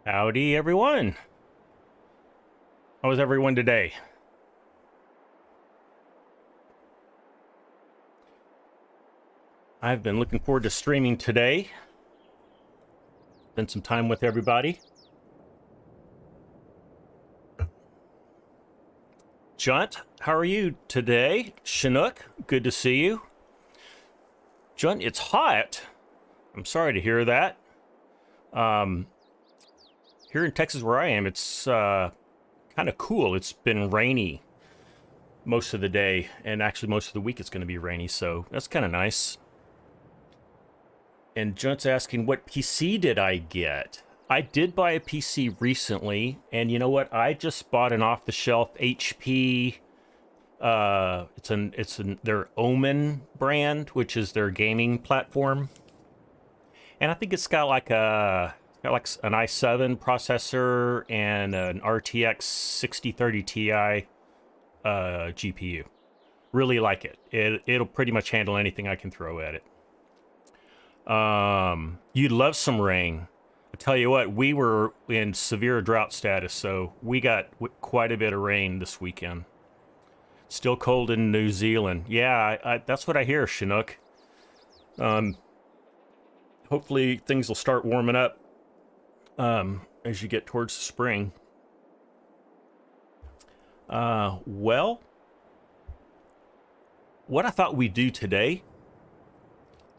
Howdy, everyone. How is everyone today? I've been looking forward to streaming today. Spend some time with everybody. Junt, how are you today? Chinook, good to see you. Junt, it's hot. I'm sorry to hear that. Here in Texas where I am, it's kind of cool. It's been rainy most of the day, and actually most of the week it's going to be rainy, so that's kind of nice. And Junt's asking, what PC did I get? I did buy a PC recently, and you know what? I just bought an off-the-shelf HP. It's their Omen brand, which is their gaming platform, and I think it's got like an i7 processor and an RTX 6030 Ti GPU. Really like it. It'll pretty much handle anything I can throw at it. You'd love some rain. I tell you what, we were in severe drought status, so we got quite a bit of rain this weekend. Still cold in New Zealand. Yeah, that's what I hear, Chinook. Hopefully things will start warming up as you get towards the spring. Well, what I thought we'd do today,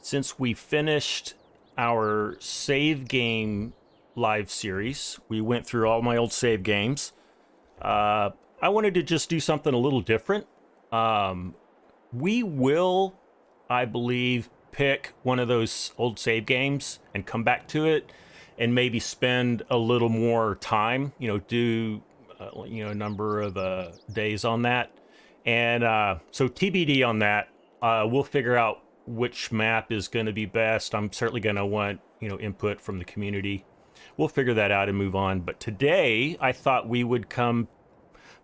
since we finished our save game live series, we went through all my old save games. I wanted to just do something a little different. We will, I believe, pick one of those old save games and come back to it and maybe spend a little more time, do a number of days on that. And so TBD on that. We'll figure out which map is going to be best. I'm certainly going to want, input from the community. We'll figure that out and move on. But today, I thought we would come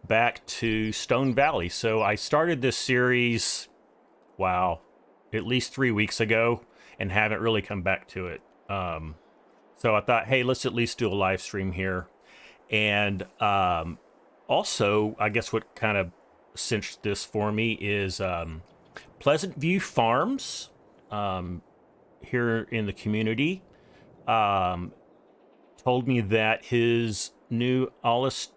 back to Stone Valley. So I started this series, at least 3 weeks ago, and haven't really come back to it. So I thought, hey, let's at least do a live stream here. And also, I guess what kind of cinched this for me is Pleasant View Farms here in the community told me that his new Allis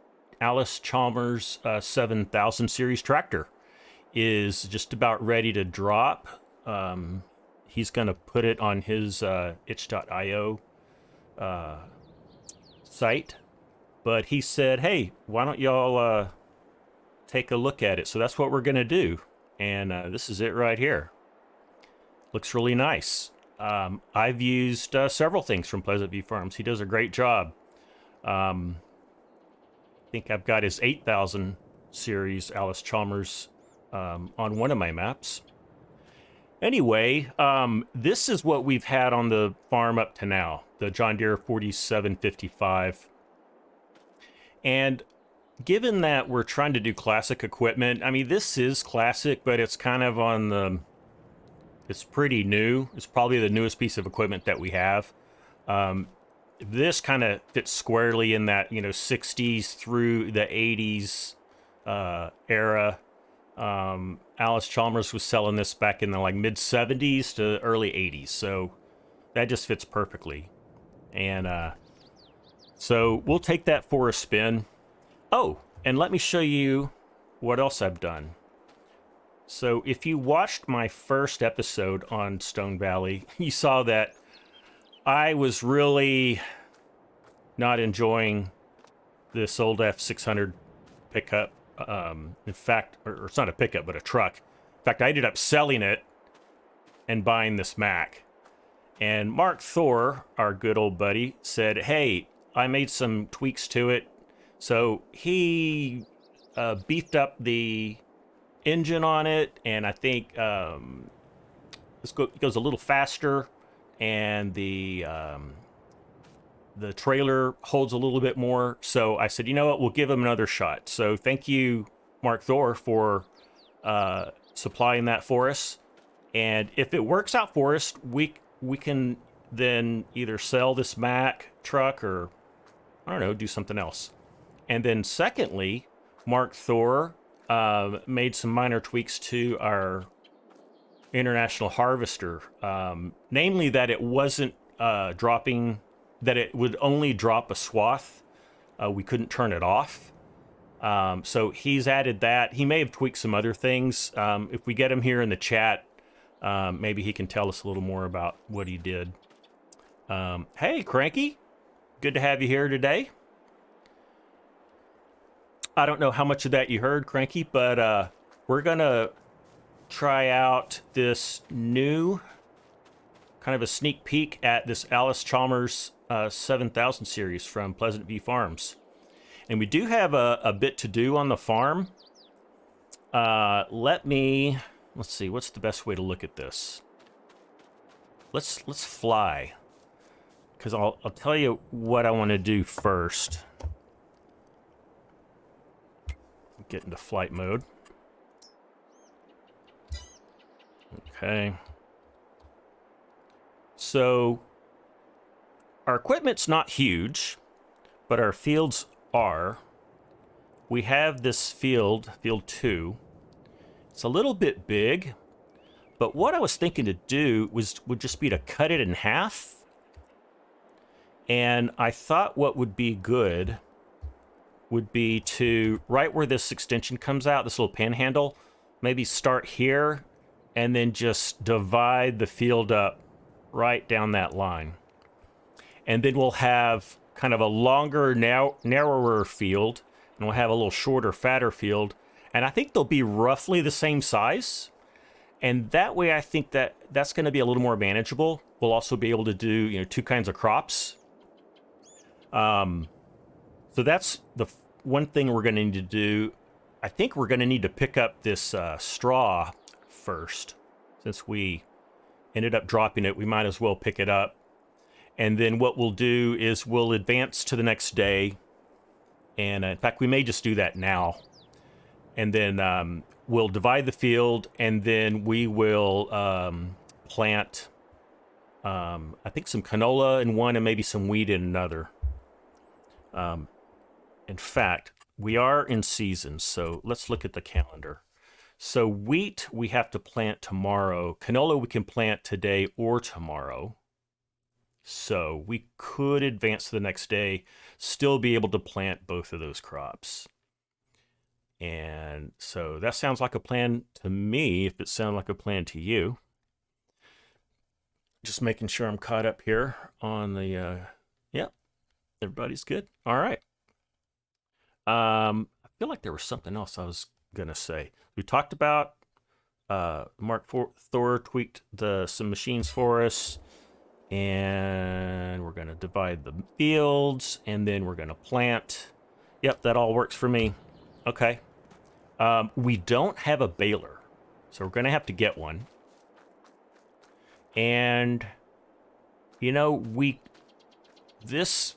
Chalmers 7000 series tractor is just about ready to drop. He's going to put it on his itch.io site, but he said, hey, why don't y'all take a look at it? So that's what we're going to do. And this is it right here. Looks really nice. I've used several things from Pleasant View Farms. He does a great job. I think I've got his 8000 series Allis Chalmers on one of my maps. Anyway, this is what we've had on the farm up to now, the John Deere 4755. And given that we're trying to do classic equipment, I mean, this is classic, but it's kind of on the, it's pretty new. It's probably the newest piece of equipment that we have. This kind of fits squarely in that, 60s through the 80s era. Allis Chalmers was selling this back in the mid 70s to early 80s. So that just fits perfectly. And so we'll take that for a spin. Oh, and let me show you what else I've done. So if you watched my first episode on Stone Valley, you saw that I was really not enjoying this old F600 pickup. In fact, or it's not a pickup, but a truck. In fact, I ended up selling it and buying this Mac. And Mark Thor, our good old buddy, said, hey, I made some tweaks to it. So he beefed up the engine on it, and I think it goes a little faster, and the trailer holds a little bit more. So I said, you know what, we'll give him another shot. So thank you, Mark Thor, for supplying that for us. And if it works out for us, we can then either sell this Mac truck or I don't know, do something else. And then secondly, Mark Thor made some minor tweaks to our international harvester, namely that it wasn't dropping, that it would only drop a swath. We couldn't turn it off. So he's added that. He may have tweaked some other things. If we get him here in the chat, maybe he can tell us a little more about what he did. Hey, Cranky. Good to have you here today. I don't know how much of that you heard, Cranky, but we're going to try out this new kind of a sneak peek at this Allis Chalmers 7000 series from Pleasant View Farms. And we do have a bit to do on the farm. Let's see, what's the best way to look at this? Let's fly, because I'll tell you what I want to do first. Get into flight mode. Okay. So our equipment's not huge, but our fields are. We have this field 2. It's a little bit big, but what I was thinking to do would just be to cut it in half. And I thought what would be good would be to, right where this extension comes out, this little panhandle, maybe start here and then just divide the field up right down that line. And then we'll have kind of a longer, narrower field, and we'll have a little shorter, fatter field. And I think they'll be roughly the same size. And that way I think that that's going to be a little more manageable. We'll also be able to do, you know, 2 kinds of crops. So that's the one thing we're going to need to do. I think we're going to need to pick up this straw first. Since we ended up dropping it, we might as well pick it up. And then what we'll do is we'll advance to the next day. And in fact, we may just do that now. And then we'll divide the field, and then we will plant, I think, some canola in one and maybe some wheat in another. In fact, we are in season, so let's look at the calendar. So wheat we have to plant tomorrow. Canola we can plant today or tomorrow. So we could advance to the next day, still be able to plant both of those crops. And so that sounds like a plan to me, if it sounds like a plan to you. Just making sure I'm caught up here on the, yep, everybody's good. All right. I feel like there was something else I was going to say. We talked about Mark Thor tweaked some machines for us, and we're going to divide the fields, and then we're going to plant. Yep, that all works for me. Okay. We don't have a baler, so we're going to have to get one. And, you know, this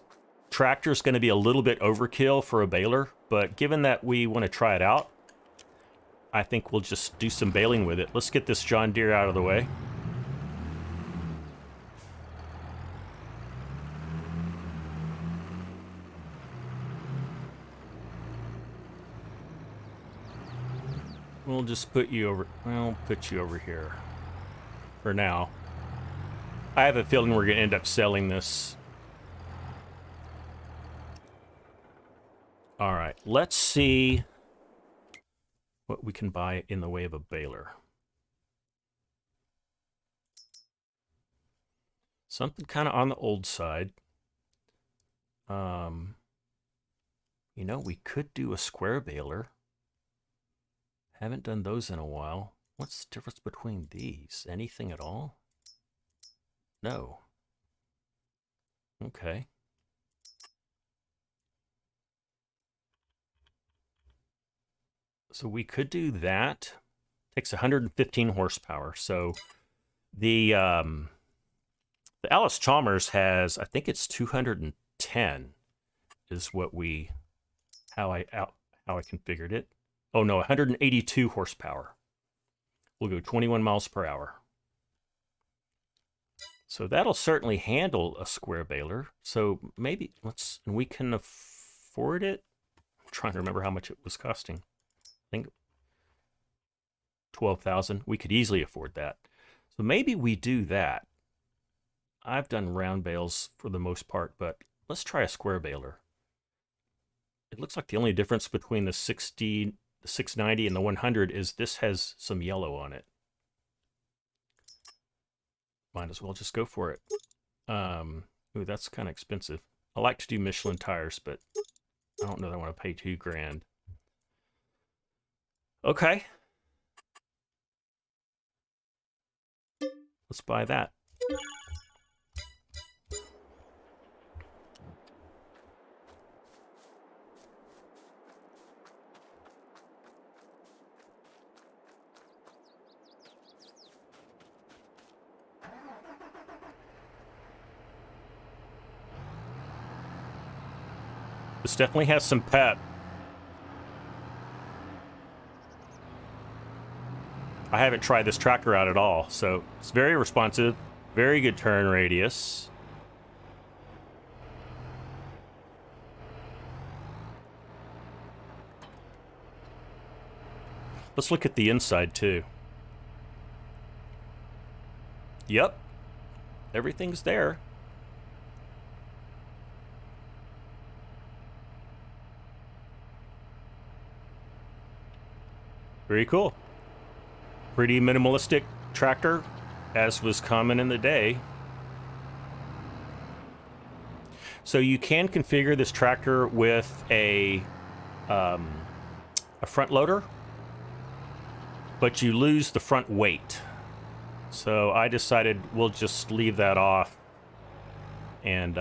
tractor is going to be a little bit overkill for a baler, but given that we want to try it out, I think we'll just do some baling with it. Let's get this John Deere out of the way. We'll just put you over, well, put you over here for now. I have a feeling we're going to end up selling this. All right, let's see what we can buy in the way of a baler. Something kind of on the old side. You know, we could do a square baler. Haven't done those in a while. What's the difference between these? Anything at all? No. Okay. So we could do that. Takes 115 horsepower. So the Allis Chalmers has, I think it's 210 is what how I configured it. Oh no, 182 horsepower. We'll go 21 miles per hour. So that'll certainly handle a square baler. So maybe and we can afford it. I'm trying to remember how much it was costing. I think 12,000. We could easily afford that. So maybe we do that. I've done round bales for the most part, but let's try a square baler. It looks like the only difference between the 60, the 690 and the 100 is this has some yellow on it. Might as well just go for it. Ooh, that's kind of expensive. I like to do Michelin tires, but I don't know that I want to pay $2 grand. Okay. Let's buy that. This definitely has some pep. I haven't tried this tractor out at all, so it's very responsive, very good turn radius. Let's look at the inside too. Yep, everything's there. Very cool. Pretty minimalistic tractor, as was common in the day. So you can configure this tractor with a front loader, but you lose the front weight. So I decided we'll just leave that off and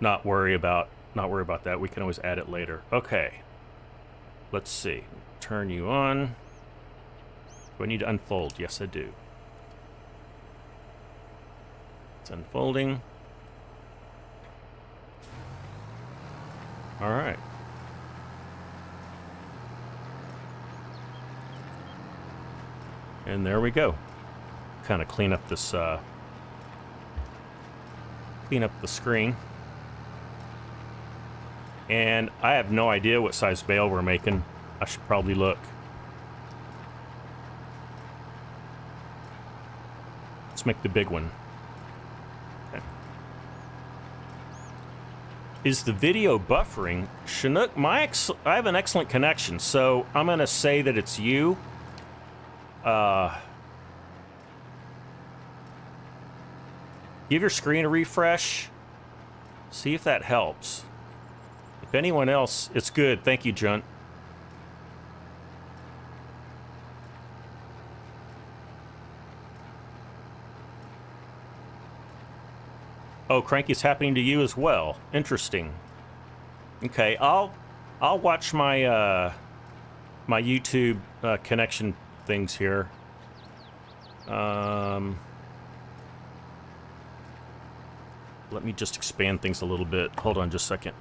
not worry about that. We can always add it later. Okay. Let's see. Turn you on. Do I need to unfold? Yes, I do. It's unfolding. All right. And there we go. Kind of clean up this, clean up the screen. And I have no idea what size bale we're making. I should probably look. Let's make the big one. Okay. Is the video buffering? Chinook, I have an excellent connection, so I'm going to say that it's you. Give your screen a refresh. See if that helps. If anyone else, it's good. Thank you, Junt. Oh, Cranky's happening to you as well. Interesting. Okay, I'll watch my my YouTube connection things here. Let me just expand things a little bit. Hold on just a second.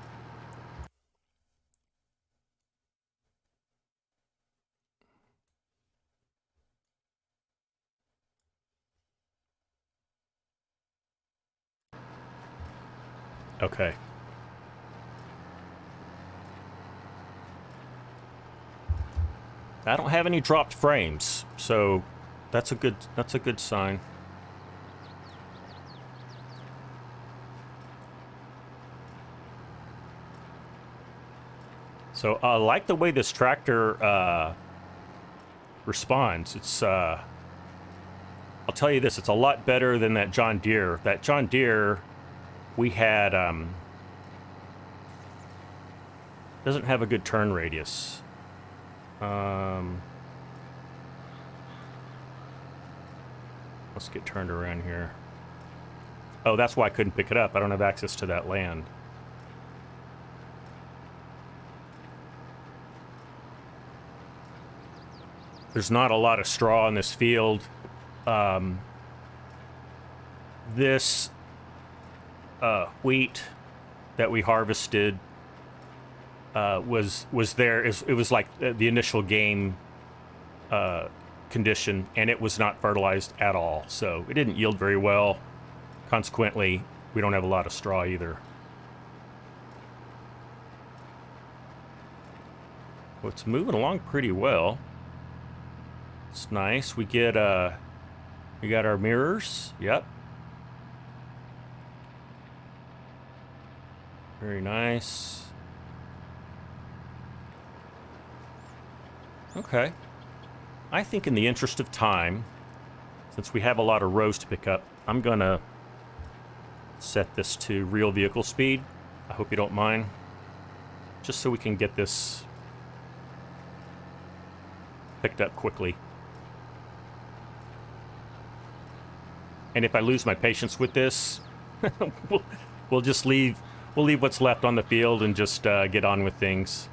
Okay. I don't have any dropped frames, so that's a good sign. So I like the way this tractor responds. It's I'll tell you this, it's a lot better than that John Deere. That John Deere we had doesn't have a good turn radius. Let's get turned around here. Oh, that's why I couldn't pick it up. I don't have access to that land. There's not a lot of straw in this field. This wheat that we harvested was there. It was like the initial game condition, and it was not fertilized at all. So it didn't yield very well. Consequently, we don't have a lot of straw either. Well, it's moving along pretty well. It's nice. We got our mirrors. Yep. Very nice. Okay. I think in the interest of time, since we have a lot of rows to pick up, I'm gonna set this to real vehicle speed. I hope you don't mind. Just so we can get this picked up quickly. And if I lose my patience with this, we'll just leave what's left on the field and just get on with things.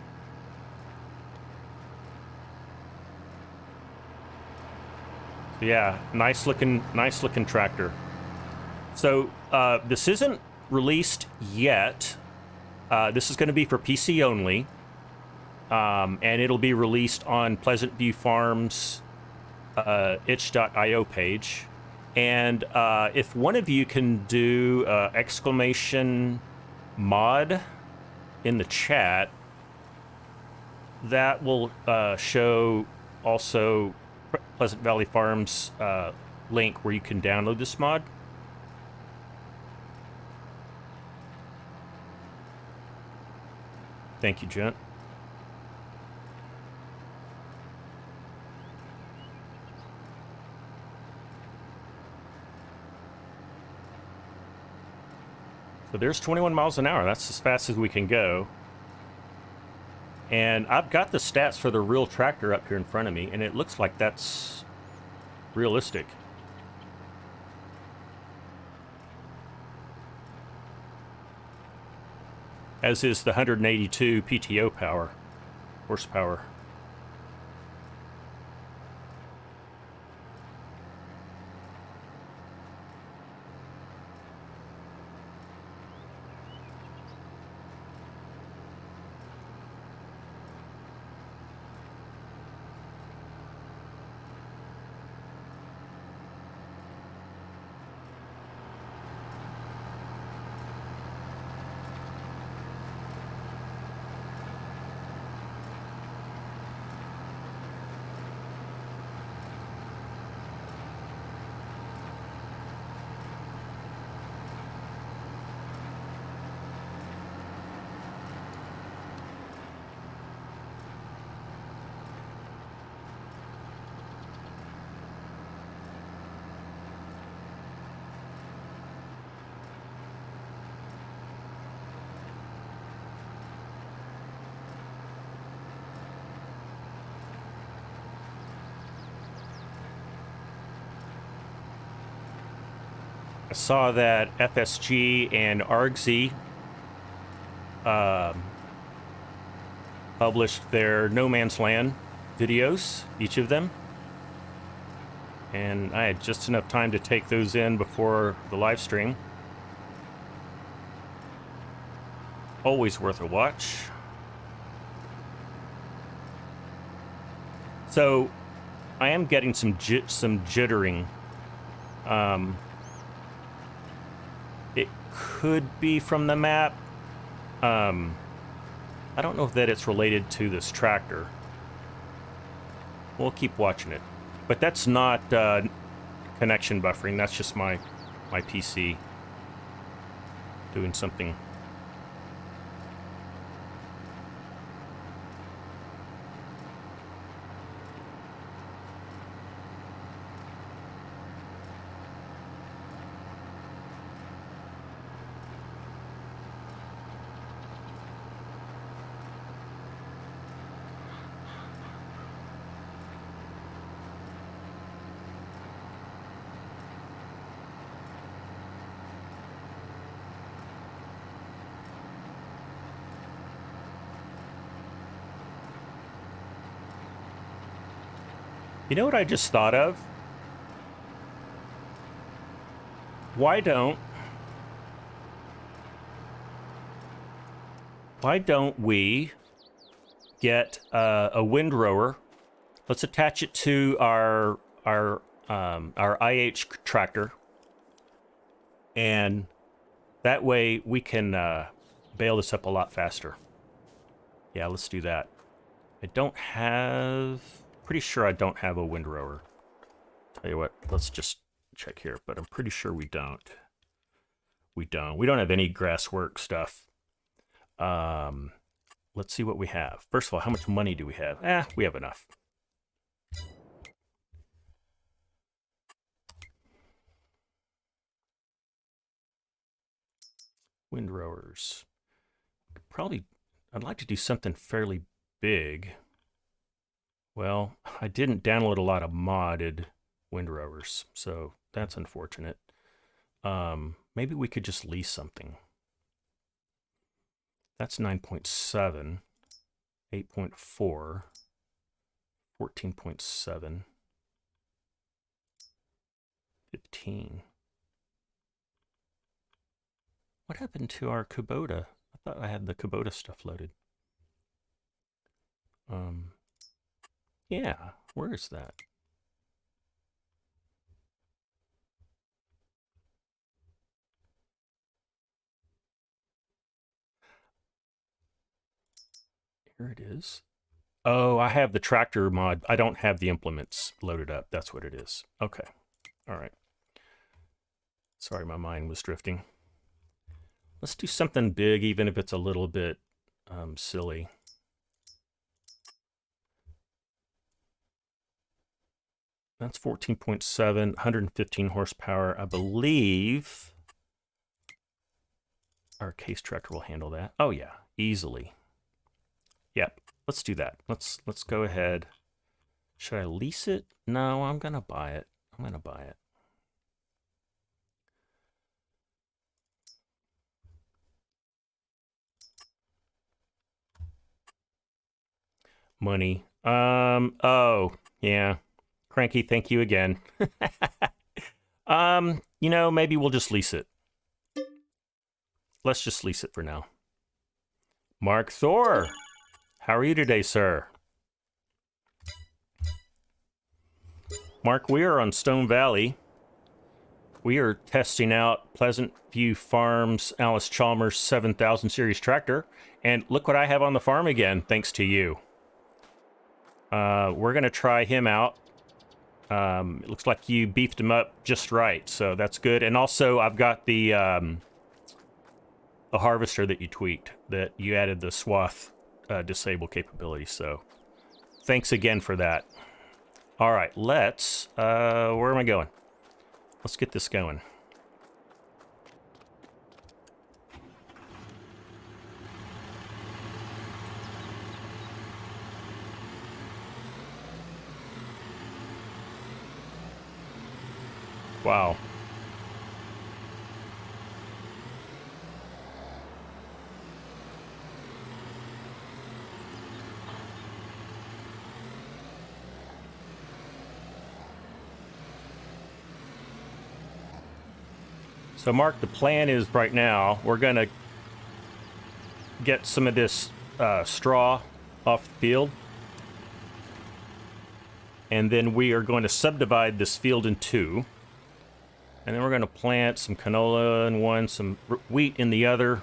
So yeah, nice looking tractor. So this isn't released yet. This is going to be for PC only. And it'll be released on Pleasant View Farms itch.io page. And if one of you can do exclamation mod in the chat, that will show also Pleasant Valley Farms link where you can download this mod. Thank you, Gent. So there's 21 miles an hour. That's as fast as we can go. And I've got the stats for the real tractor up here in front of me, and it looks like that's realistic. As is the 182 PTO horsepower. I saw that FSG and ArgZ published their No Man's Land videos, each of them. And I had just enough time to take those in before the live stream. Always worth a watch. So I am getting some jittering. It could be from the map. I don't know if that it's related to this tractor. We'll keep watching it. But that's not connection buffering. That's just my PC doing something. You know what I just thought of? Why don't we get a windrower Let's attach it to our IH tractor, and that way we can bale this up a lot faster. Yeah, let's do that. I don't have... Pretty sure I don't have a windrower. Tell you what, let's just check here, but I'm pretty sure we don't. We don't have any grasswork stuff. Let's see what we have. First of all, how much money do we have? We have enough. Windrowers. Probably, I'd like to do something fairly big. Well, I didn't download a lot of modded windrowers, so that's unfortunate. Maybe we could just lease something. That's 9.7, 8.4, 14.7, 15. What happened to our Kubota? I thought I had the Kubota stuff loaded. Yeah, where is that? Here it is. Oh, I have the tractor mod. I don't have the implements loaded up. That's what it is. Okay. All right. Sorry, my mind was drifting. Let's do something big, even if it's a little bit silly. That's 14.7, 115 horsepower. I believe our case tractor will handle that. Oh yeah, easily. Yep, let's do that. Let's go ahead. Should I lease it? No, I'm gonna buy it. I'm gonna buy it. Money. Oh, yeah. Cranky, thank you again. You know, maybe we'll just lease it. Let's just lease it for now. Mark Thor, how are you today, sir? Mark, we are on Stone Valley. We are testing out Pleasant View Farms Allis Chalmers 7000 series tractor. And look what I have on the farm again, thanks to you. We're going to try him out. It looks like you beefed him up just right, so that's good. And also, I've got the harvester that you tweaked, that you added the swath disable capability, so thanks again for that. All right, let's, where am I going? Let's get this going. Wow. So Mark, the plan is right now, we're gonna get some of this straw off the field. And then we are going to subdivide this field in two. And then we're going to plant some canola in one, some wheat in the other.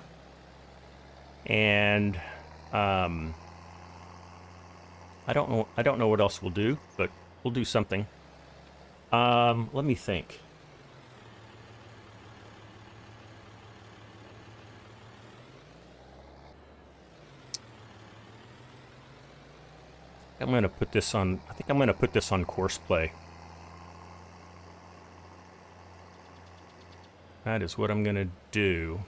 And I don't know what else we'll do, but we'll do something. Let me think. I'm going to put this on, I think I'm going to put this on Courseplay. That is what I'm going to do.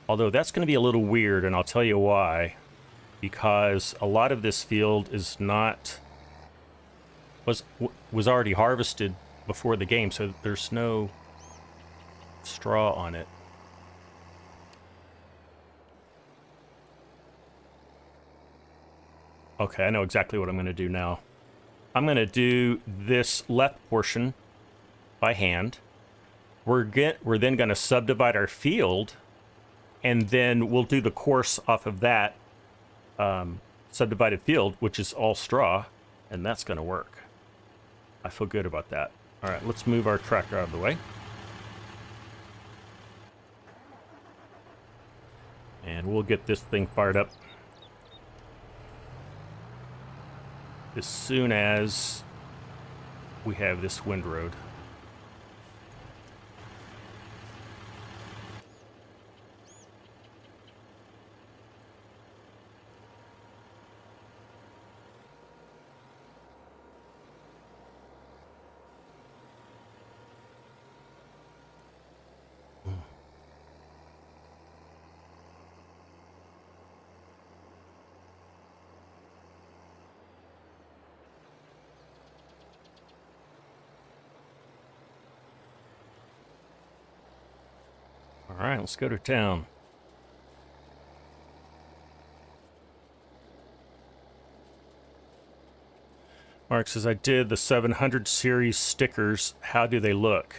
Although that's going to be a little weird, and I'll tell you why. Because a lot of this field is not... was already harvested before the game, so there's no straw on it. Okay, I know exactly what I'm going to do now. I'm going to do this left portion by hand. We're then going to subdivide our field, and then we'll do the course off of that subdivided field, which is all straw. and that's going to work. I feel good about that. All right, let's move our tractor out of the way. And we'll get this thing fired up as soon as we have this windrowed. All right, let's go to town. Mark says, I did the 700 series stickers. How do they look?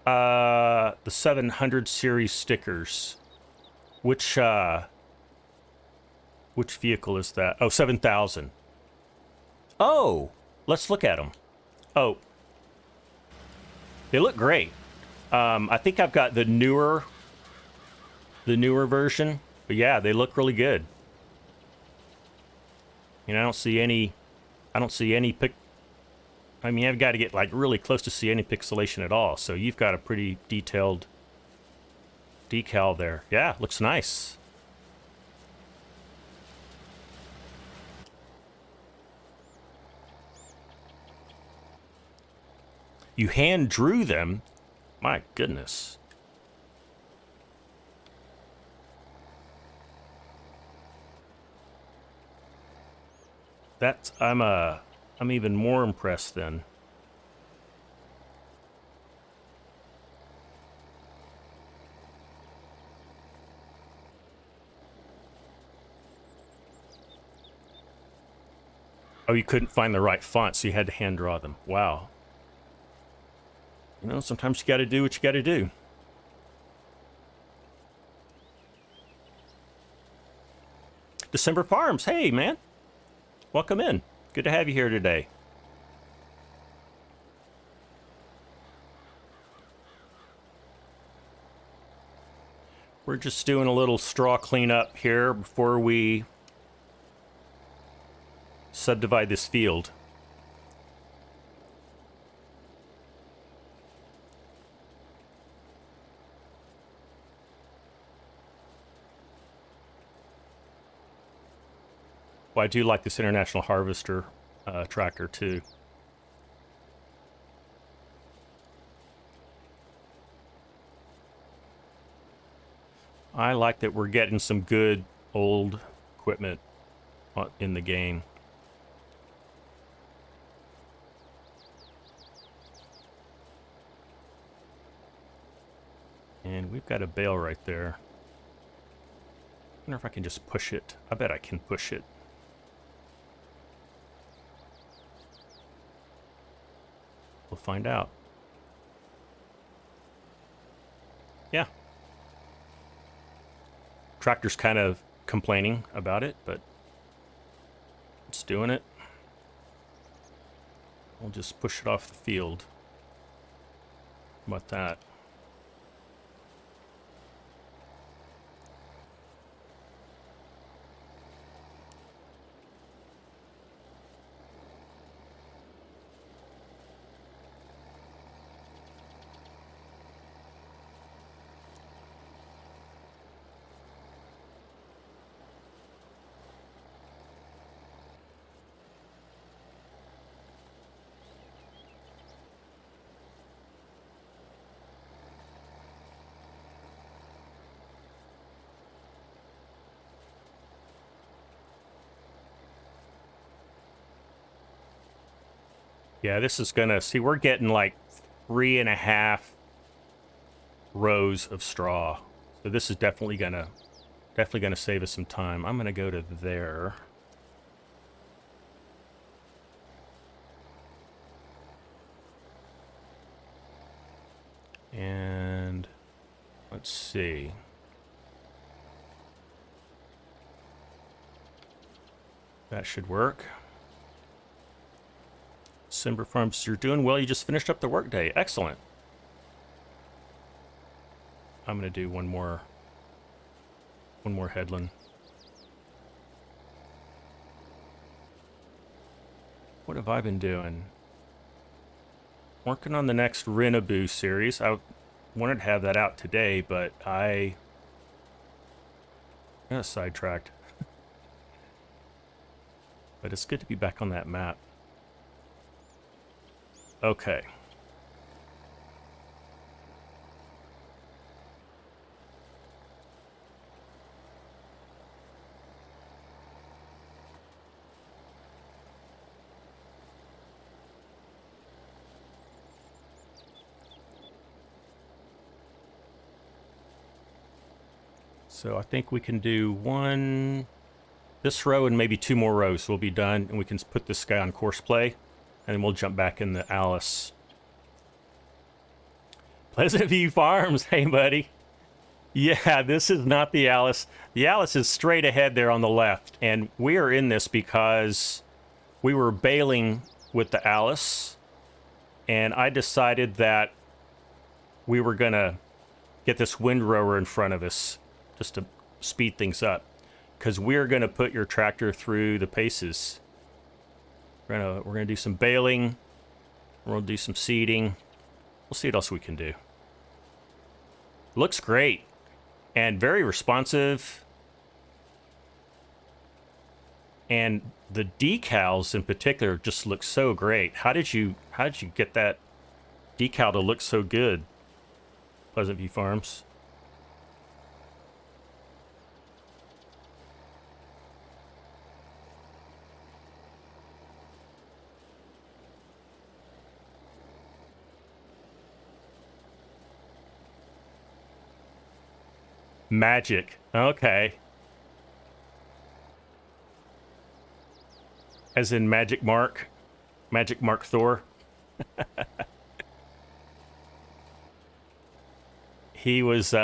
The 700 series stickers. Which vehicle is that? Oh, 7,000. Oh, let's look at them. Oh, they look great. I think I've got the newer version, but yeah, they look really good. You know, I don't see any I mean, I've got to get like really close to see any pixelation at all. So you've got a pretty detailed decal there. Yeah, looks nice. You hand drew them? My goodness. That's I'm even more impressed then. Oh, you couldn't find the right font, so you had to hand draw them. Wow. You know, sometimes you got to do what you got to do. December Farms, hey man. Welcome in. Good to have you here today. We're just doing a little straw cleanup here before we subdivide this field. Well, I do like this International Harvester tractor too. I like that we're getting some good old equipment in the game. And we've got a bale right there. I wonder if I can just push it. I bet I can push it. We'll find out. Yeah. Tractor's kind of complaining about it, but it's doing it. We'll just push it off the field. How about that? Yeah, this is gonna, see, we're getting like 3.5 rows of straw. So this is definitely gonna save us some time. I'm gonna go to there. And let's see. That should work. December Farms, you're doing well. You just finished up the workday. Excellent. I'm gonna do one more headland. What have I been doing? Working on the next Renaboo series. I wanted to have that out today, but I got sidetracked. But it's good to be back on that map. Okay. So I think we can do this row and maybe 2 more rows will be done, and we can put this guy on Courseplay, and then we'll jump back in the Allis. Pleasant View Farms, hey buddy. Yeah, this is not the Allis. The Allis is straight ahead there on the left, and we are in this because we were baling with the Allis, and I decided that we were gonna get this windrower in front of us just to speed things up, because we're gonna put your tractor through the paces. We're gonna do some baling, we're gonna do some seeding. We'll see what else we can do. Looks great and very responsive, and the decals in particular just look so great. How did you get that decal to look so good, Pleasant View Farms? Magic. Okay. As in Magic Mark? Magic Mark Thor? He was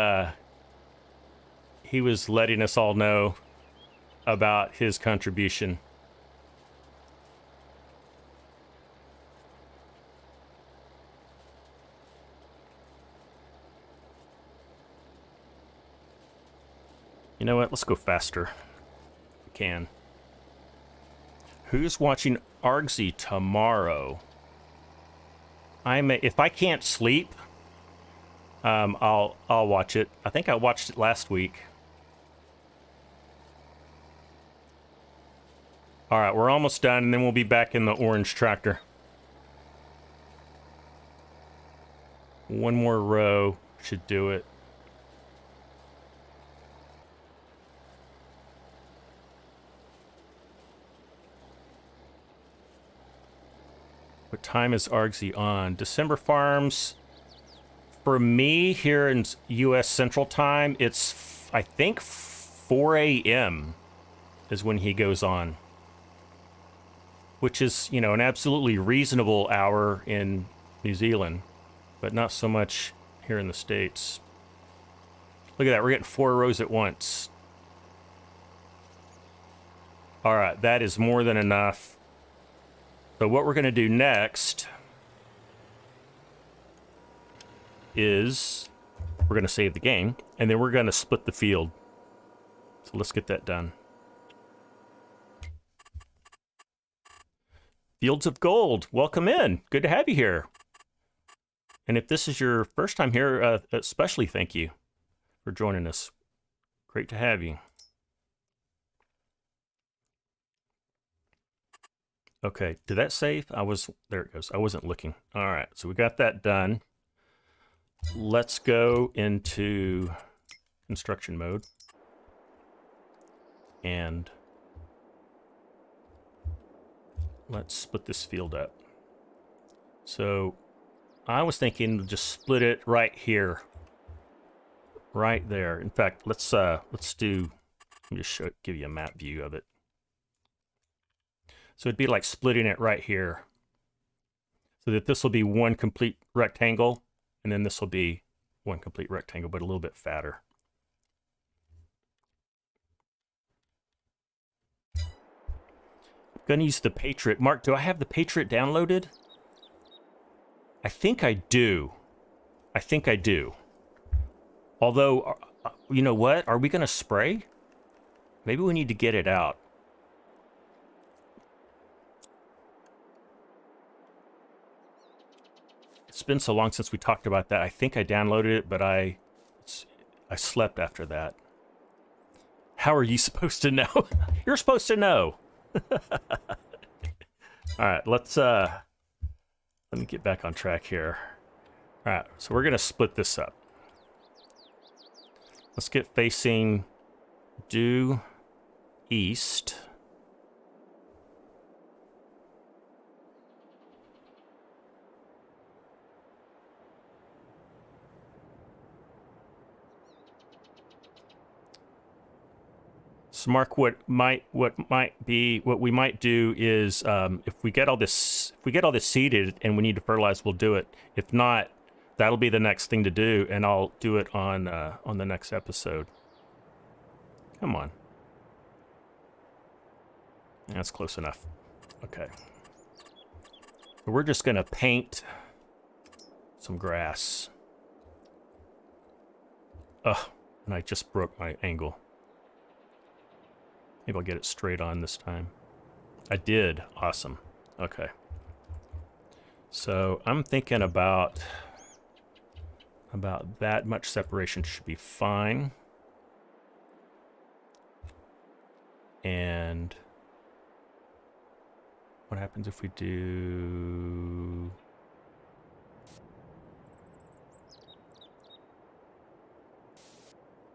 letting us all know about his contribution. You know what? Let's go faster. We can. Who's watching Argsy tomorrow? If I can't sleep, I'll watch it. I think I watched it last week. All right, we're almost done, and then we'll be back in the orange tractor. One more row should do it. What time is Argsy on? December Farms, for me here in U.S. Central Time, it's, I think, 4 a.m. is when he goes on. Which is, you know, an absolutely reasonable hour in New Zealand, but not so much here in the States. Look at that, we're getting 4 rows at once. All right, that is more than enough. So what we're going to do next is we're going to save the game, and then we're going to split the field. So let's get that done. Fields of Gold, welcome in. Good to have you here. And if this is your first time here, especially thank you for joining us. Great to have you. Okay, did that save? There it goes. I wasn't looking. All right, so we got that done. Let's go into construction mode. And let's split this field up. So I was thinking just split it right here. Right there. In fact, let me just give you a map view of it. So it'd be like splitting it right here. So that this will be one complete rectangle, and then this will be one complete rectangle, but a little bit fatter. I'm gonna use the Patriot. Mark, do I have the Patriot downloaded? I think I do. I think I do. Although, you know what? Are we going to spray? Maybe we need to get it out. It's been so long since we talked about that. I think I downloaded it, but I slept after that. How are you supposed to know? You're supposed to know. All right, let me get back on track here. All right, so we're going to split this up. Let's get facing due east. So Mark, what we might do is if we get all this seeded and we need to fertilize, we'll do it. If not, that'll be the next thing to do, and I'll do it on the next episode. Come on. That's close enough. Okay. So we're just gonna paint some grass. Ugh, and I just broke my angle. Maybe I'll get it straight on this time. I did. Awesome. Okay. So I'm thinking about that much separation should be fine. And what happens if we do...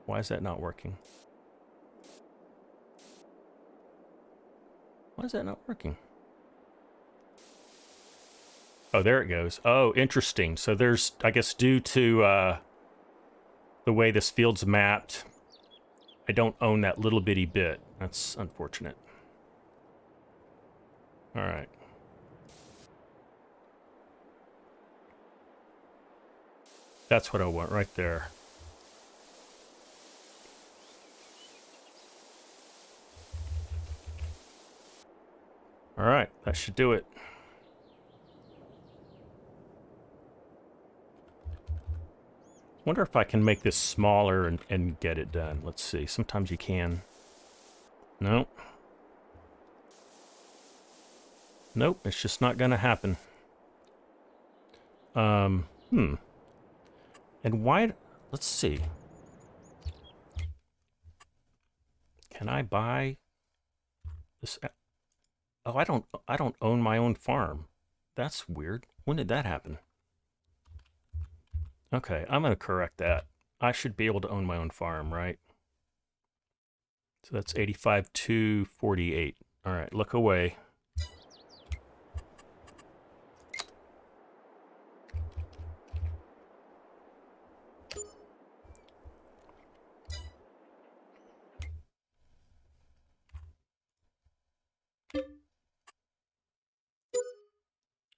Why is that not working? Why is that not working? Oh, there it goes. Oh, interesting. So there's, I guess, due to the way this field's mapped, I don't own that little bitty bit. That's unfortunate. All right. That's what I want right there. All right, that should do it. Wonder if I can make this smaller and get it done. Let's see. Sometimes you can. Nope. Nope, it's just not gonna happen. And why... Let's see. Can I buy this... Oh, I don't own my own farm. That's weird. When did that happen? Okay, I'm going to correct that. I should be able to own my own farm, right? So that's 85,248. All right, look away.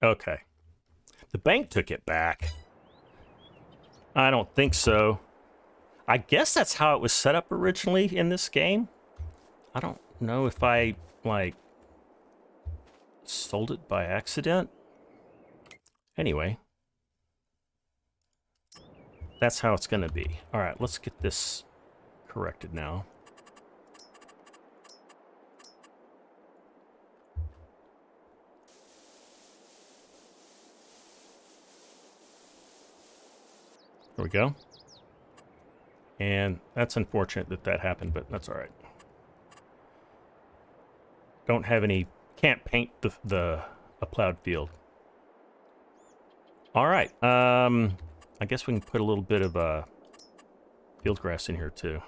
Okay. The bank took it back. I don't think so. I guess that's how it was set up originally in this game. I don't know if I, like, sold it by accident. Anyway. That's how it's going to be. All right, let's get this corrected now. There we go. And that's unfortunate that that happened, but that's all right. Don't have any... Can't paint a plowed field. All right. I guess we can put a little bit of field grass in here too.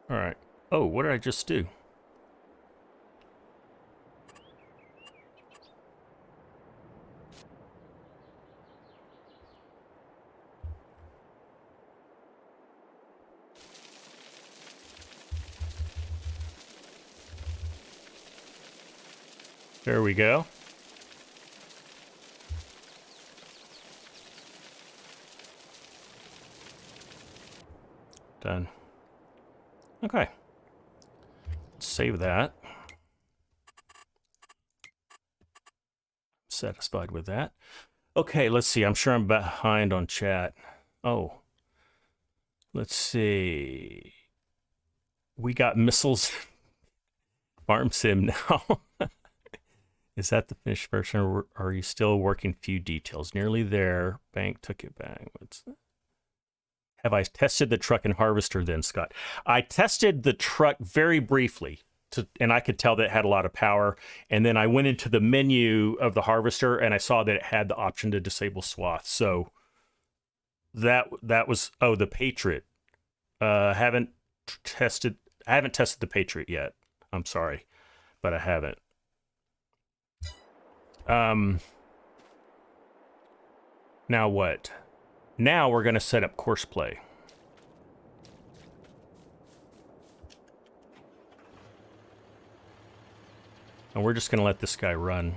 All right. Oh, what did I just do? There we go. Done. Okay. Save that. Satisfied with that. Okay, let's see. I'm sure I'm behind on chat. Oh. Let's see. We got missiles. Farm sim now. Is that the finished version, or are you still working few details? Nearly there. Bank took it back. Have I tested the truck and harvester then, Scott? I tested the truck very briefly, and I could tell that it had a lot of power. And then I went into the menu of the harvester, and I saw that it had the option to disable swath. So that was, oh, the Patriot. I haven't tested the Patriot yet. I'm sorry, but I haven't. Now what? Now we're going to set up Courseplay. And we're just going to let this guy run.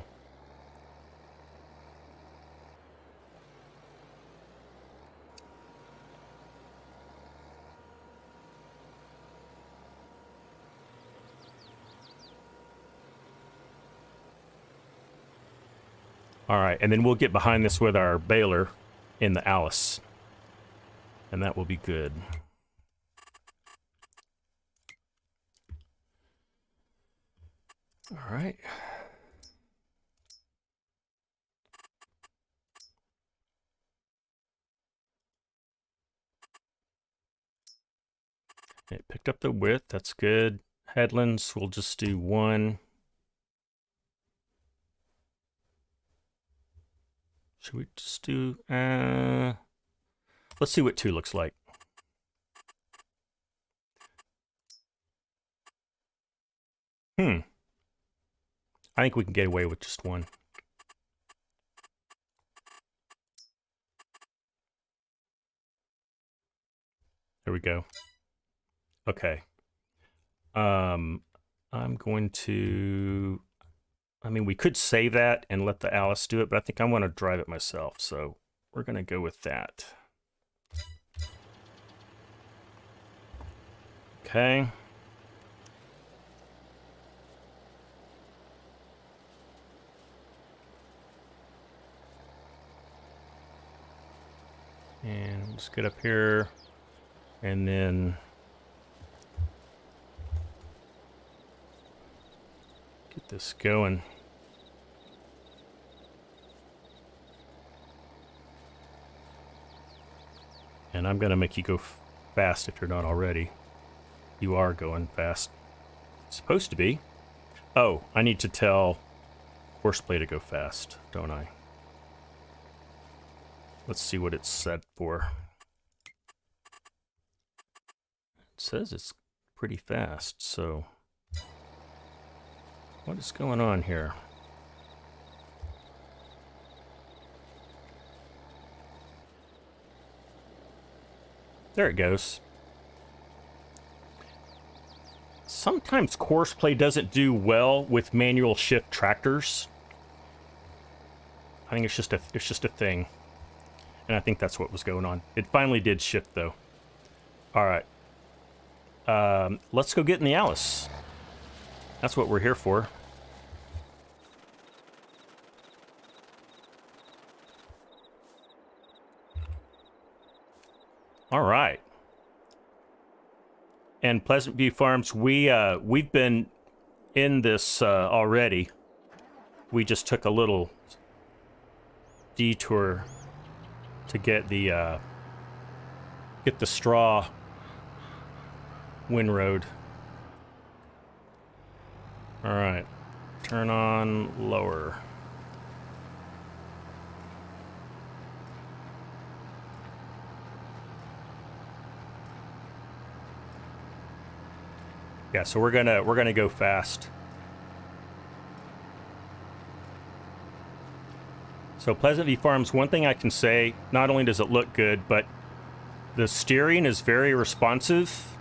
All right, and then we'll get behind this with our baler in the Allis. And that will be good. All right. It picked up the width, that's good. Headlands, we'll just do 1. Should we just do, let's see what 2 looks like. I think we can get away with just 1. There we go. Okay. I'm going to, I mean, we could save that and let the Allis do it, but I think I want to drive it myself. So we're going to go with that. Okay. And let's get up here and then get this going. And I'm going to make you go fast if you're not already. You are going fast. It's supposed to be. Oh, I need to tell Courseplay to go fast, don't I? Let's see what it's set for. It says it's pretty fast, so what is going on here? There it goes. Sometimes Courseplay doesn't do well with manual shift tractors. I think it's just a thing. And I think that's what was going on. It finally did shift, though. All right. Let's go get in the Allis. That's what we're here for. All right. And Pleasant View Farms, we've been in this already. We just took a little detour to get the straw windrowed. All right, turn on lower. Yeah, so we're gonna go fast. So Pleasant View Farms, one thing I can say, not only does it look good, but the steering is very responsive.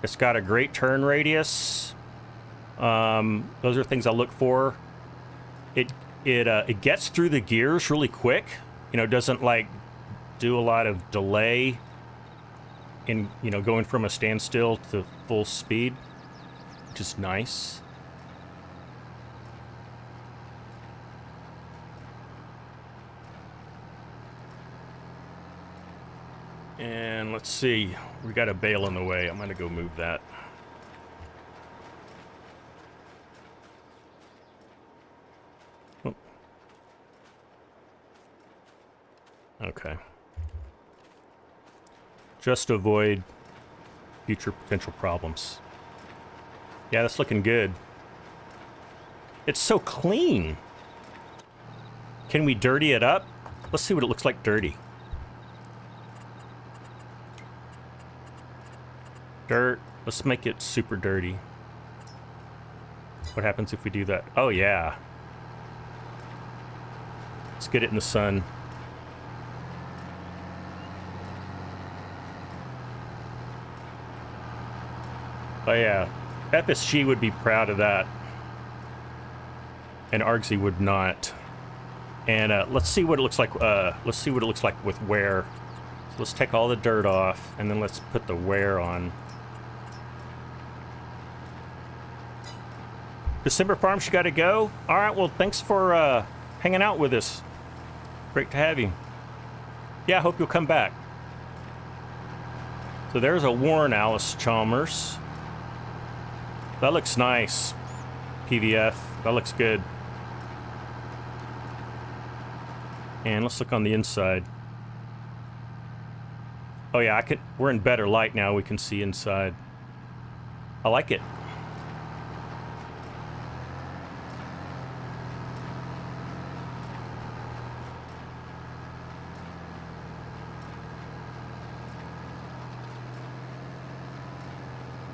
It's got a great turn radius. Those are things I look for. It gets through the gears really quick. You know, doesn't like do a lot of delay in, you know, going from a standstill to full speed, which is nice. And let's see, we got a bale in the way. I'm gonna go move that. Oh. Okay. Just to avoid future potential problems. Yeah, that's looking good. It's so clean. Can we dirty it up? Let's see what it looks like dirty. Dirt. Let's make it super dirty. What happens if we do that? Oh, yeah. Let's get it in the sun. Oh, yeah. FSG would be proud of that. And Argsy would not. And let's see what it looks like. Let's see what it looks like with wear. So let's take all the dirt off, and then let's put the wear on. December Farms, you got to go? All right, well, thanks for hanging out with us. Great to have you. Yeah, I hope you'll come back. So there's a worn Allis Chalmers. That looks nice. PVF, that looks good. And let's look on the inside. Oh yeah, we're in better light now, we can see inside. I like it.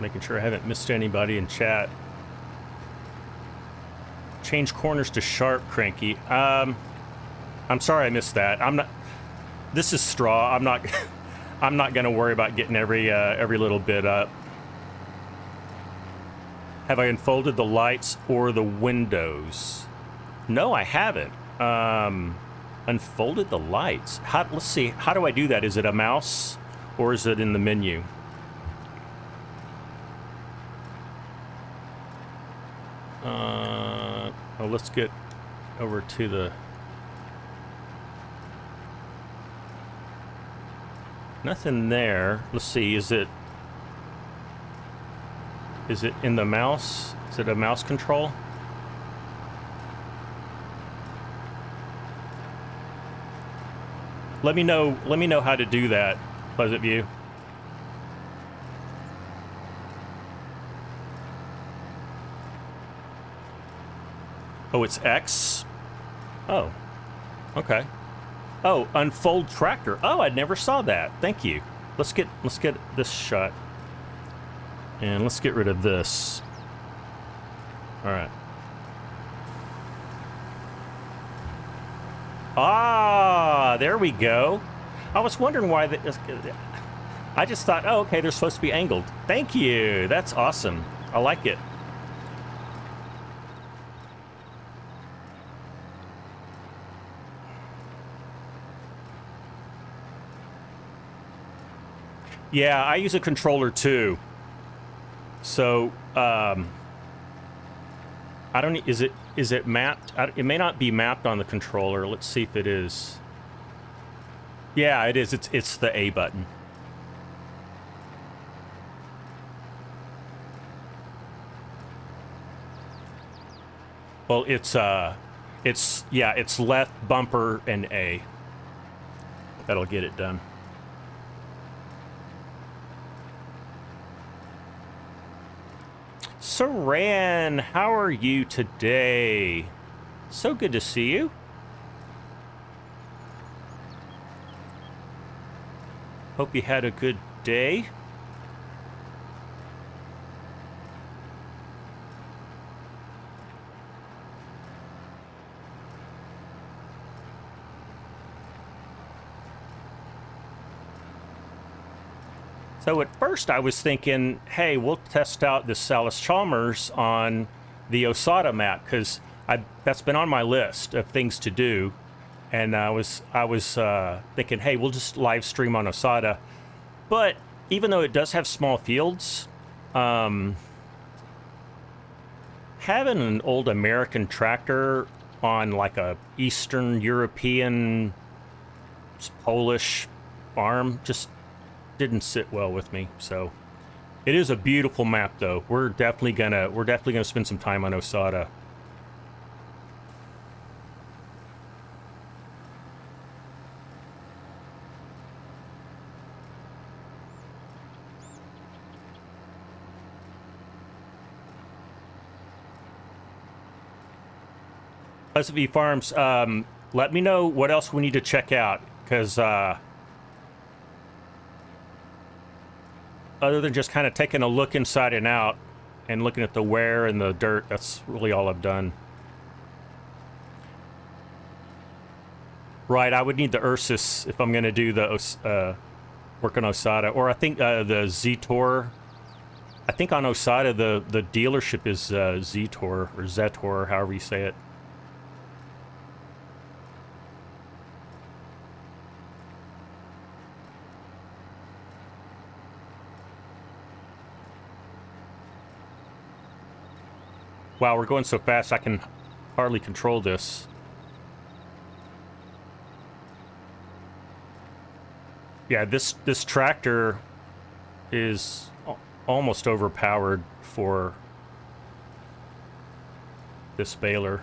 Making sure I haven't missed anybody in chat. Change corners to sharp, Cranky. I'm sorry I missed that. I'm not. This is straw. I'm not. I'm not gonna worry about getting every little bit up. Have I unfolded the lights or the windows? No, I haven't. Unfolded the lights. Let's see. How do I do that? Is it a mouse or is it in the menu? Oh, let's get over to the... Nothing there. Let's see, is it in the mouse? Is it a mouse control? Let me know how to do that, Pleasant View. Oh, it's X? Oh. Okay. Oh, unfold tractor. Oh, I never saw that. Thank you. Let's get this shot. And let's get rid of this. All right. Ah, there we go. I was wondering why I just thought, oh, okay, they're supposed to be angled. Thank you. That's awesome. I like it. Yeah, I use a controller too. So, I don't. Is it mapped? It may not be mapped on the controller. Let's see if it is. Yeah, it is. It's the A button. Well, it's left bumper and A. That'll get it done. Saran, how are you today? So good to see you. Hope you had a good day. So at first I was thinking, hey, we'll test out this Allis Chalmers on the Osada map, because that's been on my list of things to do. And I was thinking, hey, we'll just live stream on Osada. But even though it does have small fields, having an old American tractor on like a Eastern European, Polish farm just didn't sit well with me. So it is a beautiful map, though. We're definitely gonna spend some time on Osada. Pleasant View Farms, let me know what else we need to check out, because other than just kind of taking a look inside and out and looking at the wear and the dirt, that's really all I've done. Right, I would need the Ursus if I'm going to do the work on Osada, or I think the Z-Tor. I think on Osada the dealership is Z-Tor or Zetor, however you say it. Wow, we're going so fast I can hardly control this. Yeah, this tractor is almost overpowered for this baler.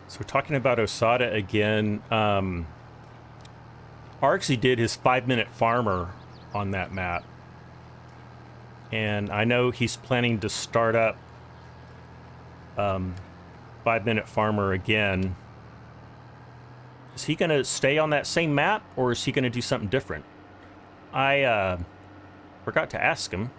So we're talking about Osada again. Arksy did his 5-minute farmer on that map. And I know he's planning to start up 5-minute farmer again. Is he going to stay on that same map, or is he going to do something different? I forgot to ask him.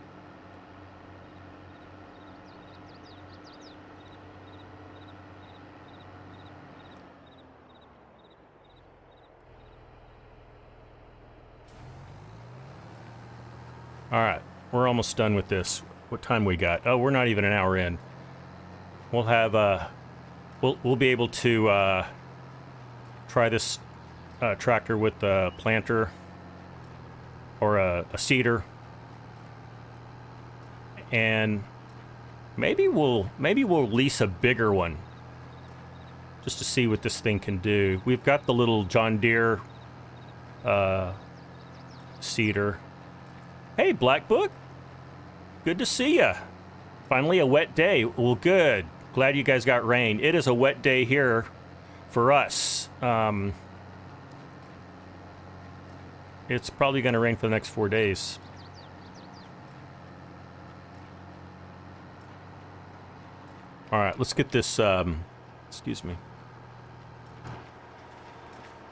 All right, we're almost done with this. What time we got? Oh, we're not even an hour in. We'll have we'll be able to try this tractor with a planter or a seeder, and maybe we'll lease a bigger one just to see what this thing can do. We've got the little John Deere seeder. Hey, Black Book. Good to see ya. Finally a wet day. Well, good. Glad you guys got rain. It is a wet day here for us. It's probably going to rain for the next 4 days. All right, let's get this, excuse me.